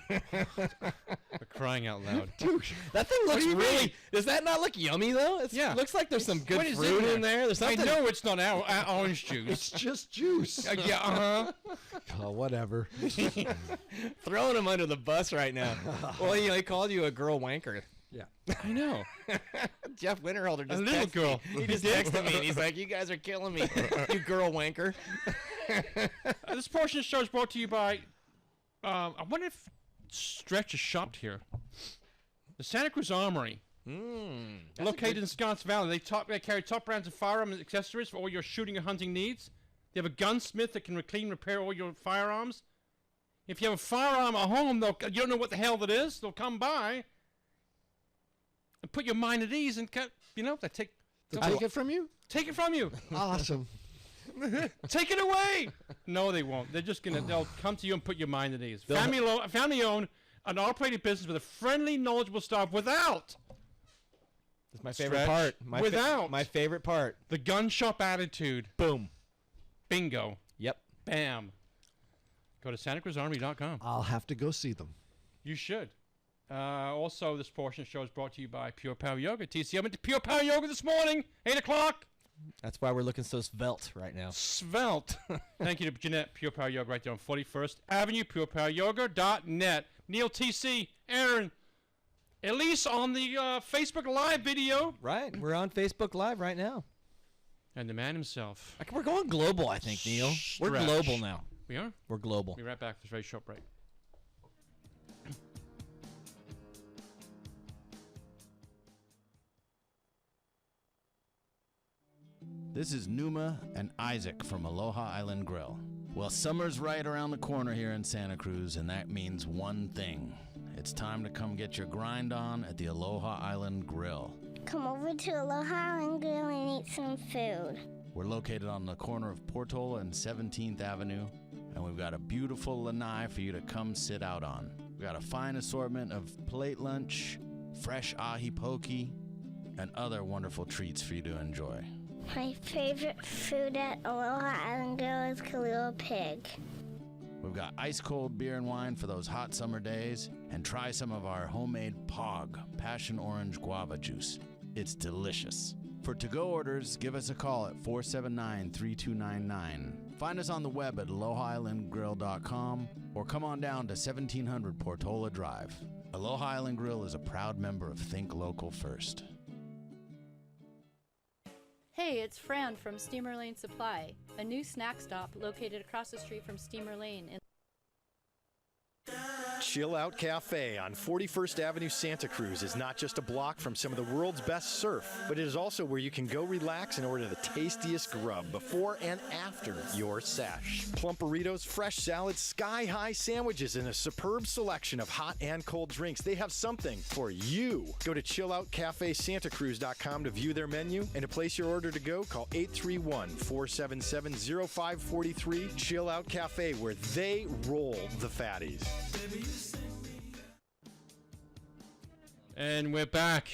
Speaker 6: For crying out loud.
Speaker 7: Dude, that thing looks really... Does that not look yummy, though? It looks like there's some good fruit in there. There's something...
Speaker 6: I know it's not orange juice.
Speaker 9: It's just juice.
Speaker 6: Yeah, uh-huh.
Speaker 9: Oh, whatever.
Speaker 7: Throwing him under the bus right now. Well, he called you a girl wanker.
Speaker 9: Yeah.
Speaker 6: I know.
Speaker 7: Jeff Winterholder just
Speaker 6: a little girl.
Speaker 7: He just texted me, and he's like, you guys are killing me, you girl wanker.
Speaker 6: This portion of the show is brought to you by... I wonder if Stretch is shopped here. The Santa Cruz Armory. Located in Scotts Valley. They carry top brands of firearms and accessories for all your shooting and hunting needs. They have a gunsmith that can clean and repair all your firearms. If you have a firearm at home, you don't know what the hell that is, they'll come by and put your mind at ease and they take
Speaker 9: it from you?
Speaker 6: Take it from you.
Speaker 9: Awesome.
Speaker 6: Take it away. No, they won't. They're just they'll come to you and put your mind at ease. Family-owned and operated business with a friendly, knowledgeable staff without.
Speaker 7: That's my favorite part. My favorite part.
Speaker 6: The gun shop attitude.
Speaker 7: Boom.
Speaker 6: Bingo.
Speaker 7: Yep.
Speaker 6: Bam. Go to SantaCruzArmory.com.
Speaker 9: I'll have to go see them.
Speaker 6: You should. Also, this portion of the show is brought to you by Pure Power Yoga. TC, I went to Pure Power Yoga this morning, 8 o'clock.
Speaker 7: That's why we're looking so svelte right now.
Speaker 6: Svelte. Thank you to Jeanette, Pure Power Yoga, right there on 41st Avenue, purepoweryoga.net. Neil, TC, Aaron, Elise on the Facebook Live video.
Speaker 7: Right. We're on Facebook Live right now.
Speaker 6: And the man himself.
Speaker 7: We're going global, I think, Neil. We're global now.
Speaker 6: We are?
Speaker 7: We're global.
Speaker 6: We'll be right back. This very short break.
Speaker 17: This is Numa and Isaac from Aloha Island Grill. Well, summer's right around the corner here in Santa Cruz, and that means one thing. It's time to come get your grind on at the Aloha Island Grill.
Speaker 16: Come over to Aloha Island Grill and eat some food.
Speaker 17: We're located on the corner of Portola and 17th Avenue, and we've got a beautiful lanai for you to come sit out on. We've got a fine assortment of plate lunch, fresh ahi poke, and other wonderful treats for you to enjoy.
Speaker 16: My favorite food at Aloha Island Grill is Kalua Pig.
Speaker 17: We've got ice-cold beer and wine for those hot summer days, and try some of our homemade POG, Passion Orange Guava Juice. It's delicious. For to-go orders, give us a call at 479-3299. Find us on the web at alohaislandgrill.com or come on down to 1700 Portola Drive. Aloha Island Grill is a proud member of Think Local First.
Speaker 18: Hey, it's Fran from Steamer Lane Supply, a new snack stop located across the street from Steamer Lane.
Speaker 19: Chill Out Cafe on 41st Avenue, Santa Cruz is not just a block from some of the world's best surf, but it is also where you can go relax and order the tastiest grub before and after your sesh. Plump burritos, fresh salads, sky-high sandwiches, and a superb selection of hot and cold drinks. They have something for you. Go to chilloutcafesantacruz.com to view their menu, and to place your order to go, call 831-477-0543. Chill Out Cafe, where they roll the fatties.
Speaker 6: And we're back.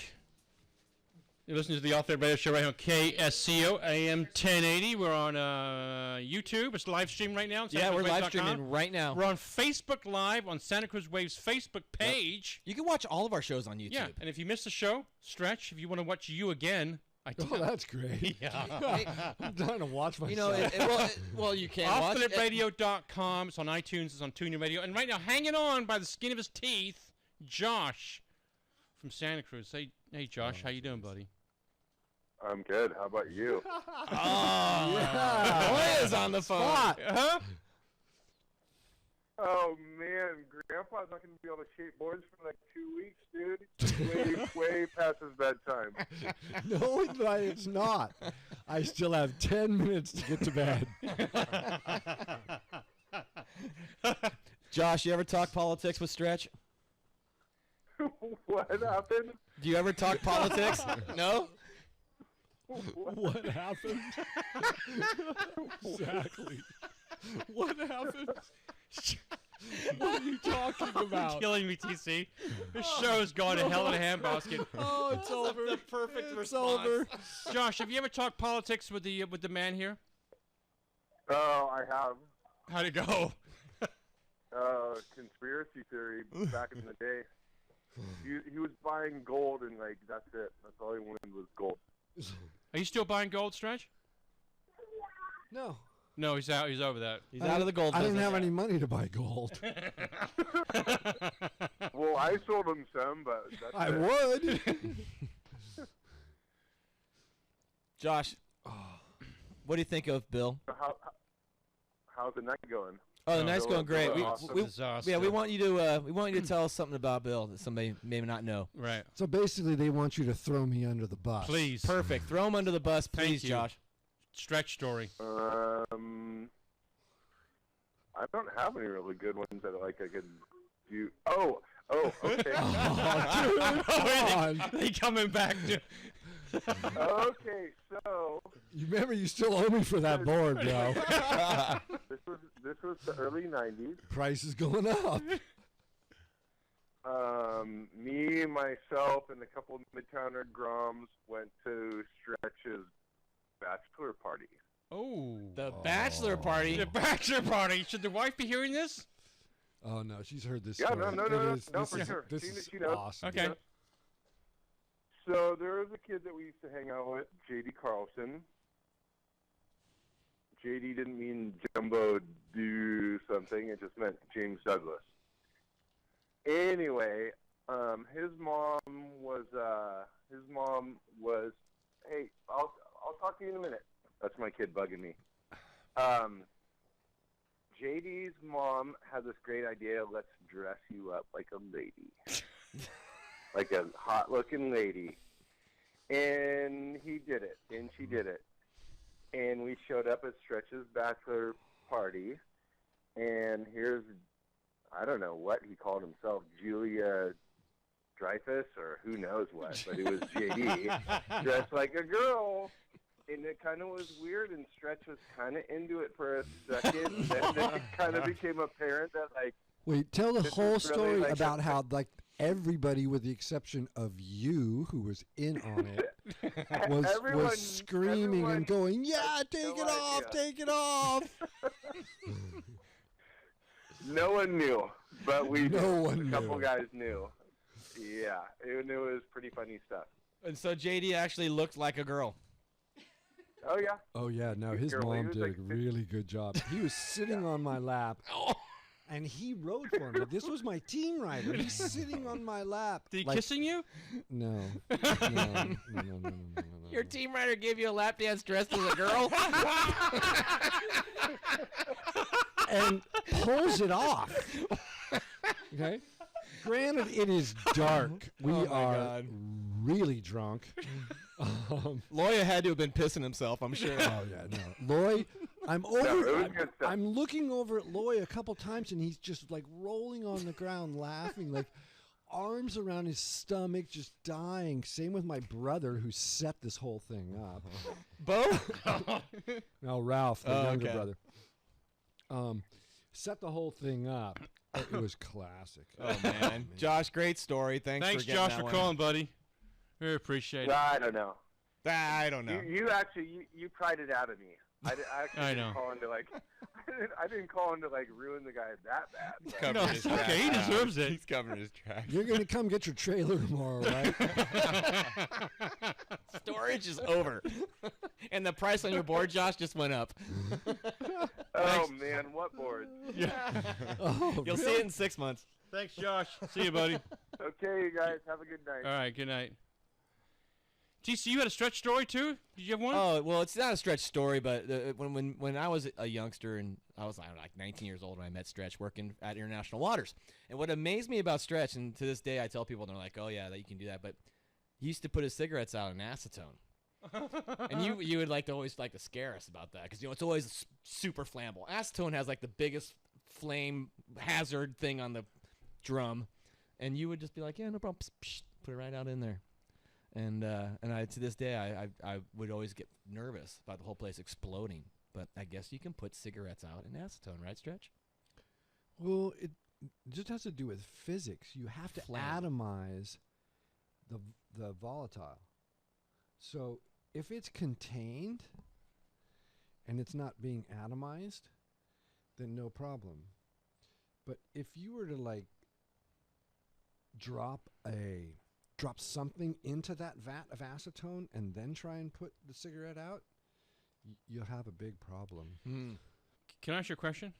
Speaker 6: You're listening to the Off the Lip Radio Show right here on KSCO AM 1080. We're on YouTube. It's live stream right now.
Speaker 7: Yeah, we're live streaming right now.
Speaker 6: We're on Facebook Live on Santa Cruz Waves Facebook page.
Speaker 7: You can watch all of our shows on YouTube.
Speaker 6: Yeah, and if you missed the show, Stretch, if you want to watch you again,
Speaker 9: Oh, that's great.
Speaker 6: Yeah.
Speaker 9: I'm trying to watch myself.
Speaker 7: You know, well, you can watch it.
Speaker 6: OffTheLipRadio.com. It's on iTunes. It's on TuneIn Radio. And right now, hanging on by the skin of his teeth, Josh from Santa Cruz. Hey, Josh, how you doing, buddy?
Speaker 20: I'm good. How about you?
Speaker 7: Boy is on the phone.
Speaker 6: Huh?
Speaker 20: Oh, man. Grandpa's not going to be able to shape boards for like 2 weeks, dude. Way past his bedtime.
Speaker 9: No, it's not. I still have 10 minutes to get to bed.
Speaker 7: Josh, you ever talk politics with Stretch?
Speaker 20: What happened?
Speaker 7: Do you ever talk politics? No?
Speaker 9: What happened? Exactly. What happened? What are you talking about?
Speaker 6: You're killing me, TC. This show's gone to hell in a handbasket.
Speaker 9: Oh, it's over.
Speaker 7: The perfect
Speaker 9: response. Over.
Speaker 6: Josh, have you ever talked politics with the man here?
Speaker 20: Oh, I have.
Speaker 6: How'd it go?
Speaker 20: Conspiracy theory back in the day. He was buying gold and like that's it. That's all he wanted was gold.
Speaker 6: Are you still buying gold, Stretch?
Speaker 9: No.
Speaker 6: No, he's out. He's over that.
Speaker 7: He's out of the gold
Speaker 9: I
Speaker 7: business.
Speaker 9: don't have any money to buy gold.
Speaker 20: Well, I sold him some, but that's
Speaker 9: I
Speaker 20: it.
Speaker 9: would.
Speaker 7: Josh, what do you think of Bill?
Speaker 20: How's the night going?
Speaker 7: Oh, the night's going great.
Speaker 20: Awesome.
Speaker 7: We want you to tell us something about Bill that somebody may not know.
Speaker 6: Right.
Speaker 9: So basically, they want you to throw me under the bus.
Speaker 6: Please.
Speaker 7: Perfect. Throw him under the bus, please,
Speaker 6: you.
Speaker 7: Josh.
Speaker 6: Stretch story.
Speaker 20: I don't have any really good ones that I could do. Oh, okay.
Speaker 6: They coming back to.
Speaker 20: Okay, so
Speaker 9: You remember, you still owe me for that board, bro.
Speaker 20: this was the early '90s.
Speaker 9: Price is going up.
Speaker 20: Me, myself, and a couple of Midtowner Groms went to Stretch's bachelor party.
Speaker 6: Oh.
Speaker 7: The bachelor party.
Speaker 6: The bachelor party. Should the wife be hearing this?
Speaker 9: Oh no, she's heard this.
Speaker 20: Yeah,
Speaker 9: story.
Speaker 20: no,
Speaker 9: This
Speaker 20: for
Speaker 9: is-
Speaker 20: sure.
Speaker 9: This
Speaker 20: She
Speaker 9: is
Speaker 20: knows.
Speaker 9: awesome.
Speaker 6: Okay.
Speaker 20: She knows. So there was a kid that we used to hang out with, J.D. Carlson. J.D. didn't mean Jumbo do something; it just meant James Douglas. Anyway, his mom was. Hey, I'll talk to you in a minute. That's my kid bugging me. JD's mom had this great idea, let's dress you up like a lady. Like a hot-looking lady. And he did it, and she did it. And we showed up at Stretch's bachelor party, and here's, I don't know what he called himself, Julia Dreyfus, or who knows what, but it was JD, dressed like a girl. And it kind of was weird, and Stretch was kind of into it for a second. Then it kind of became apparent that, like,
Speaker 9: Wait, tell the
Speaker 20: this
Speaker 9: whole
Speaker 20: is really
Speaker 9: story
Speaker 20: like
Speaker 9: about how, like, everybody, with the exception of you, who was in on it, was screaming and going, "Yeah, take it off, take it off."
Speaker 20: No one knew, but we
Speaker 9: No
Speaker 20: knew.
Speaker 9: one
Speaker 20: A couple
Speaker 9: knew.
Speaker 20: guys knew. Yeah, it was pretty funny stuff.
Speaker 7: And so JD actually looked like a girl.
Speaker 20: Oh, yeah.
Speaker 9: Oh yeah, no, his
Speaker 20: Girl, he
Speaker 9: mom
Speaker 20: was
Speaker 9: did
Speaker 20: like
Speaker 9: a really good job. He was sitting on my lap, and he rode for me. This was my team rider. He's sitting on my lap.
Speaker 6: Did he
Speaker 9: like-
Speaker 6: kissing you?
Speaker 9: No. No.
Speaker 7: Your team rider gave you a lap dance dressed as a girl?
Speaker 9: And pulls it off. Okay. Granted, it is dark. We
Speaker 7: Oh, my
Speaker 9: are
Speaker 7: God.
Speaker 9: really drunk.
Speaker 7: Loya had to have been pissing himself, I'm sure.
Speaker 9: Oh yeah, no. Loy, I'm
Speaker 20: it was
Speaker 9: over.
Speaker 20: good stuff.
Speaker 9: I'm looking over at Loy a couple times, and he's just like rolling on the ground, laughing, like arms around his stomach, just dying. Same with my brother, who set this whole thing up.
Speaker 7: Bo?
Speaker 9: No, Ralph, the
Speaker 7: Oh,
Speaker 9: younger
Speaker 7: okay.
Speaker 9: brother. Set the whole thing up. It was classic.
Speaker 7: Oh, man. Josh, great story. Thanks for getting
Speaker 6: Josh,
Speaker 7: that
Speaker 6: for
Speaker 7: one.
Speaker 6: calling, buddy. We appreciate it.
Speaker 20: I don't know.
Speaker 7: I don't know.
Speaker 20: You actually you pried it out of me. I actually
Speaker 6: I
Speaker 20: didn't
Speaker 6: know.
Speaker 20: call in to like I didn't call in to like ruin the guy that bad.
Speaker 7: He's
Speaker 20: but-
Speaker 7: covering his tracks.
Speaker 6: Okay, he
Speaker 7: now.
Speaker 6: deserves it.
Speaker 7: He's covering his tracks.
Speaker 9: You're gonna come get your trailer tomorrow, right?
Speaker 7: Storage is over. And the price on your board, Josh, just went up.
Speaker 20: Oh man, what board?
Speaker 9: Oh,
Speaker 7: You'll see it in 6 months.
Speaker 6: Thanks, Josh. See you, buddy.
Speaker 20: Okay, you guys have a good night.
Speaker 6: All right, good night. TC, you had a stretch story too? Did you have one?
Speaker 7: Oh, well, it's not a Stretch story, but when I was a youngster and I was like 19 years old when I met Stretch working at International Waters. And what amazed me about Stretch, and to this day I tell people, and they're like, oh, yeah, that you can do that, but he used to put his cigarettes out in acetone. And you would always like to scare us about that because, it's always super flammable. Acetone has like the biggest flame hazard thing on the drum. And you would just be like, yeah, no problem. Psh, psh, put it right out in there. And I, to this day, I would always get nervous about the whole place exploding. But I guess you can put cigarettes out in acetone, right, Stretch?
Speaker 9: Well, it just has to do with physics. You have to
Speaker 7: Flame.
Speaker 9: atomize the volatile. So if it's contained and it's not being atomized, then no problem. But if you were to drop something into that vat of acetone and then try and put the cigarette out, you'll have a big problem.
Speaker 6: Can I ask you a question?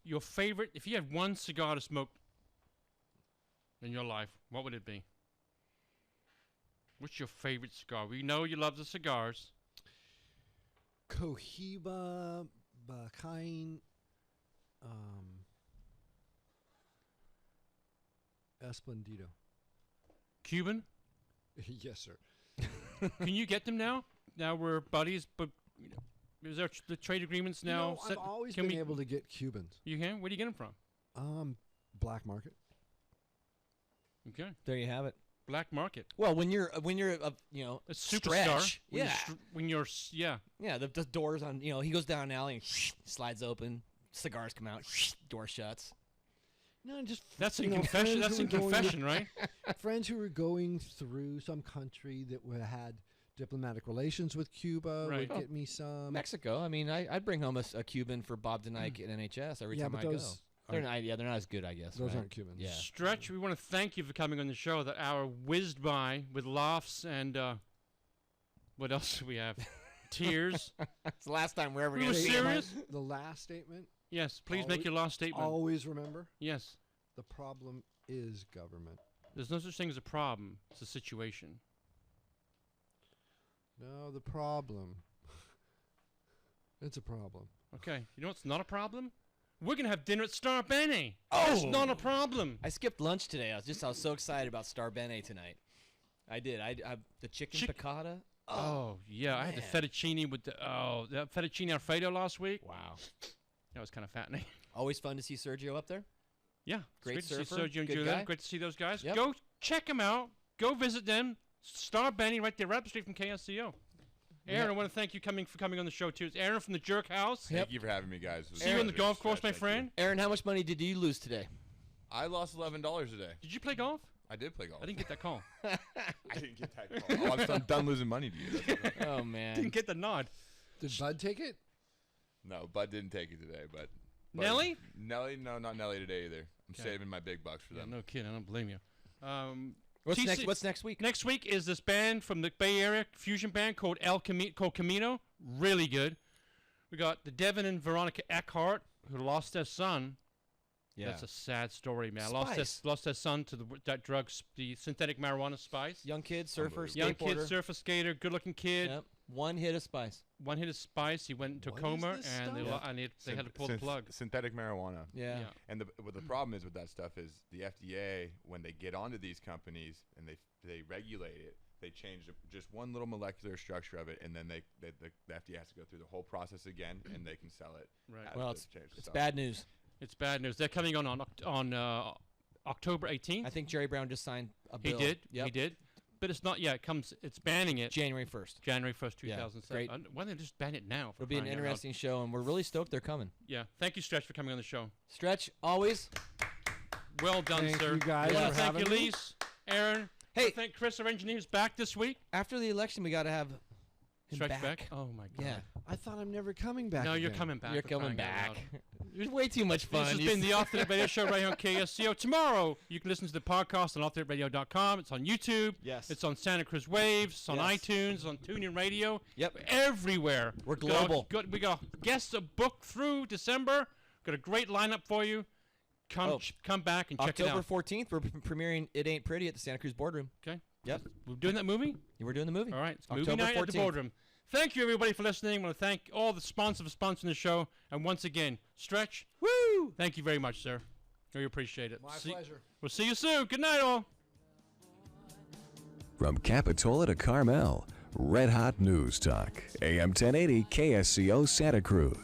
Speaker 6: Your favorite, if you had one cigar to smoke in your life, what would it be? What's your favorite cigar? We know you love the cigars.
Speaker 9: Cohiba, Bakain, Esplendido.
Speaker 6: Cuban?
Speaker 9: Yes, sir.
Speaker 6: Can you get them now? Now we're buddies, but is there the trade agreements now?
Speaker 9: I've always
Speaker 6: can
Speaker 9: been
Speaker 6: we,
Speaker 9: able to get Cubans.
Speaker 6: You can? Where do you get them from?
Speaker 9: Black market.
Speaker 6: Okay.
Speaker 7: There you have it.
Speaker 6: Black market.
Speaker 7: Well, when you're a
Speaker 6: A superstar.
Speaker 7: Stretch,
Speaker 6: yeah.
Speaker 7: Yeah, the doors on, he goes down an alley and slides open, cigars come out, door shuts.
Speaker 9: No, just
Speaker 6: That's in confession. That's in confession, right?
Speaker 9: Friends who were going through some country that had diplomatic relations with Cuba would get me some.
Speaker 7: Mexico. I mean, I'd bring home a Cuban for Bob DeNike at NHS every time I go. They're not as good, I guess.
Speaker 9: Those
Speaker 7: right?
Speaker 9: aren't Cubans.
Speaker 7: Yeah.
Speaker 6: Stretch, we want to thank you for coming on the show. That hour whizzed by with laughs and what else do we have? Tears.
Speaker 7: It's the last time we're ever
Speaker 6: We
Speaker 7: going
Speaker 6: were
Speaker 7: to see
Speaker 6: serious.
Speaker 9: The last statement.
Speaker 6: Yes, please make your last statement.
Speaker 9: Always remember.
Speaker 6: Yes.
Speaker 9: The problem is government.
Speaker 6: There's no such thing as a problem. It's a situation.
Speaker 9: No, the problem. It's a problem.
Speaker 6: Okay. You know what's not a problem? We're going to have dinner at Star Bene. Oh! It's not a problem.
Speaker 7: I skipped lunch today. I was so excited about Star Bene tonight. I did. I the chicken piccata.
Speaker 6: Oh, yeah. I had the fettuccine with the fettuccine Alfredo last week.
Speaker 7: Wow.
Speaker 6: That was kind of fattening.
Speaker 7: Always fun to see Sergio up there.
Speaker 6: Yeah.
Speaker 7: Great
Speaker 6: It's great
Speaker 7: surfer.
Speaker 6: to see Sergio and
Speaker 7: Good
Speaker 6: Julian.
Speaker 7: guy.
Speaker 6: Great to see those guys.
Speaker 7: Yep.
Speaker 6: Go check them out. Go visit them. Star Benny right there, right up the street from KSCO. Aaron, I want to thank you for coming on the show, too. It's Aaron from the Jerk House.
Speaker 8: Thank you for having me, guys. It was
Speaker 6: See
Speaker 8: a
Speaker 6: you on the
Speaker 8: pleasure.
Speaker 6: golf course, my
Speaker 8: Thank you.
Speaker 6: friend.
Speaker 7: Aaron, how much money did you lose today?
Speaker 8: I lost $11 today.
Speaker 6: Did you play golf?
Speaker 8: I did play golf.
Speaker 6: I didn't get that call.
Speaker 8: I didn't get that call. Oh, I'm done losing money to you. That's okay.
Speaker 7: Oh, man.
Speaker 6: Didn't get the nod.
Speaker 9: Did Bud take it?
Speaker 8: No, Bud didn't take it today, but
Speaker 6: Nelly?
Speaker 8: Nelly, no, not Nelly today either. I'm
Speaker 6: Okay.
Speaker 8: saving my big bucks for
Speaker 6: Yeah,
Speaker 8: them.
Speaker 6: no kidding. I don't blame you.
Speaker 7: What's next week?
Speaker 6: Next week is this band from the Bay Area, fusion band called Camino. Really good. We got the Devin and Veronica Eckhart, who lost their son.
Speaker 7: Yeah.
Speaker 6: That's a sad story, man.
Speaker 7: Spice.
Speaker 6: Lost their son to that drugs, the synthetic marijuana spice.
Speaker 7: Young kid, surfer, skateboarder.
Speaker 6: Young kid, surfer, skater, good-looking kid.
Speaker 7: Yep. One hit of spice.
Speaker 6: One hit of spice. He went into
Speaker 5: What
Speaker 6: coma,
Speaker 5: is this
Speaker 6: and they had to pull the plug.
Speaker 8: Synthetic marijuana.
Speaker 7: Yeah.
Speaker 8: And what the problem is with that stuff is the FDA, when they get onto these companies and they regulate it, they change just one little molecular structure of it, and then the FDA has to go through the whole process again, and they can sell it.
Speaker 6: Right.
Speaker 7: Well, it's bad news.
Speaker 6: It's bad news. They're coming on October 18th.
Speaker 7: I think Jerry Brown just signed a
Speaker 6: He
Speaker 7: bill.
Speaker 6: did.
Speaker 7: Yep.
Speaker 6: He did. But it's not yet. It's banning it.
Speaker 7: January 1st.
Speaker 6: January 1st,
Speaker 7: Yeah,
Speaker 6: 2007.
Speaker 7: great.
Speaker 6: Why don't they just ban it now?
Speaker 7: It'll be an interesting show, and we're really stoked they're coming.
Speaker 6: Yeah. Thank you, Stretch, for coming on the show.
Speaker 7: Stretch, always.
Speaker 6: Well done,
Speaker 9: Thank
Speaker 6: sir.
Speaker 9: you guys
Speaker 6: I
Speaker 9: for
Speaker 6: thank you,
Speaker 9: having me.
Speaker 6: Lise, Aaron.
Speaker 7: Hey.
Speaker 6: I thank Chris, our engineer, who's back this week.
Speaker 7: After the election, we got to have him
Speaker 6: Stretch back. Oh, my God.
Speaker 7: Yeah.
Speaker 9: I thought I'm never coming back.
Speaker 6: No, you're
Speaker 9: again.
Speaker 6: coming back.
Speaker 7: You're
Speaker 6: for
Speaker 7: coming
Speaker 6: crying out
Speaker 7: back.
Speaker 6: loud.
Speaker 7: You're way too much fun.
Speaker 6: This has been the Off the Net Radio Show right here on KSCO. Tomorrow, you can listen to the podcast on offthenetradio.com. It's on YouTube.
Speaker 7: Yes.
Speaker 6: It's on Santa Cruz Waves. It's on
Speaker 7: Yes.
Speaker 6: iTunes. It's on TuneIn Radio.
Speaker 7: Yep.
Speaker 6: Everywhere.
Speaker 7: We're global.
Speaker 6: We got guests booked through December. Got a great lineup for you. Come back and check it
Speaker 7: October
Speaker 6: out.
Speaker 7: 14th, we're premiering It Ain't Pretty at the Santa Cruz Boardroom.
Speaker 6: Okay.
Speaker 7: Yep.
Speaker 6: We're doing that movie?
Speaker 7: We're doing the movie.
Speaker 6: All right. It's
Speaker 7: October
Speaker 6: movie night at the
Speaker 7: 14th.
Speaker 6: Boardroom. Thank you, everybody, for listening. I want to thank all the sponsors for sponsoring the show. And once again, Stretch.
Speaker 7: Woo!
Speaker 6: Thank you very much, sir. We appreciate it.
Speaker 9: My pleasure.
Speaker 6: We'll see you soon. Good night, all.
Speaker 2: From Capitola to Carmel, Red Hot News Talk, AM 1080 KSCO Santa Cruz.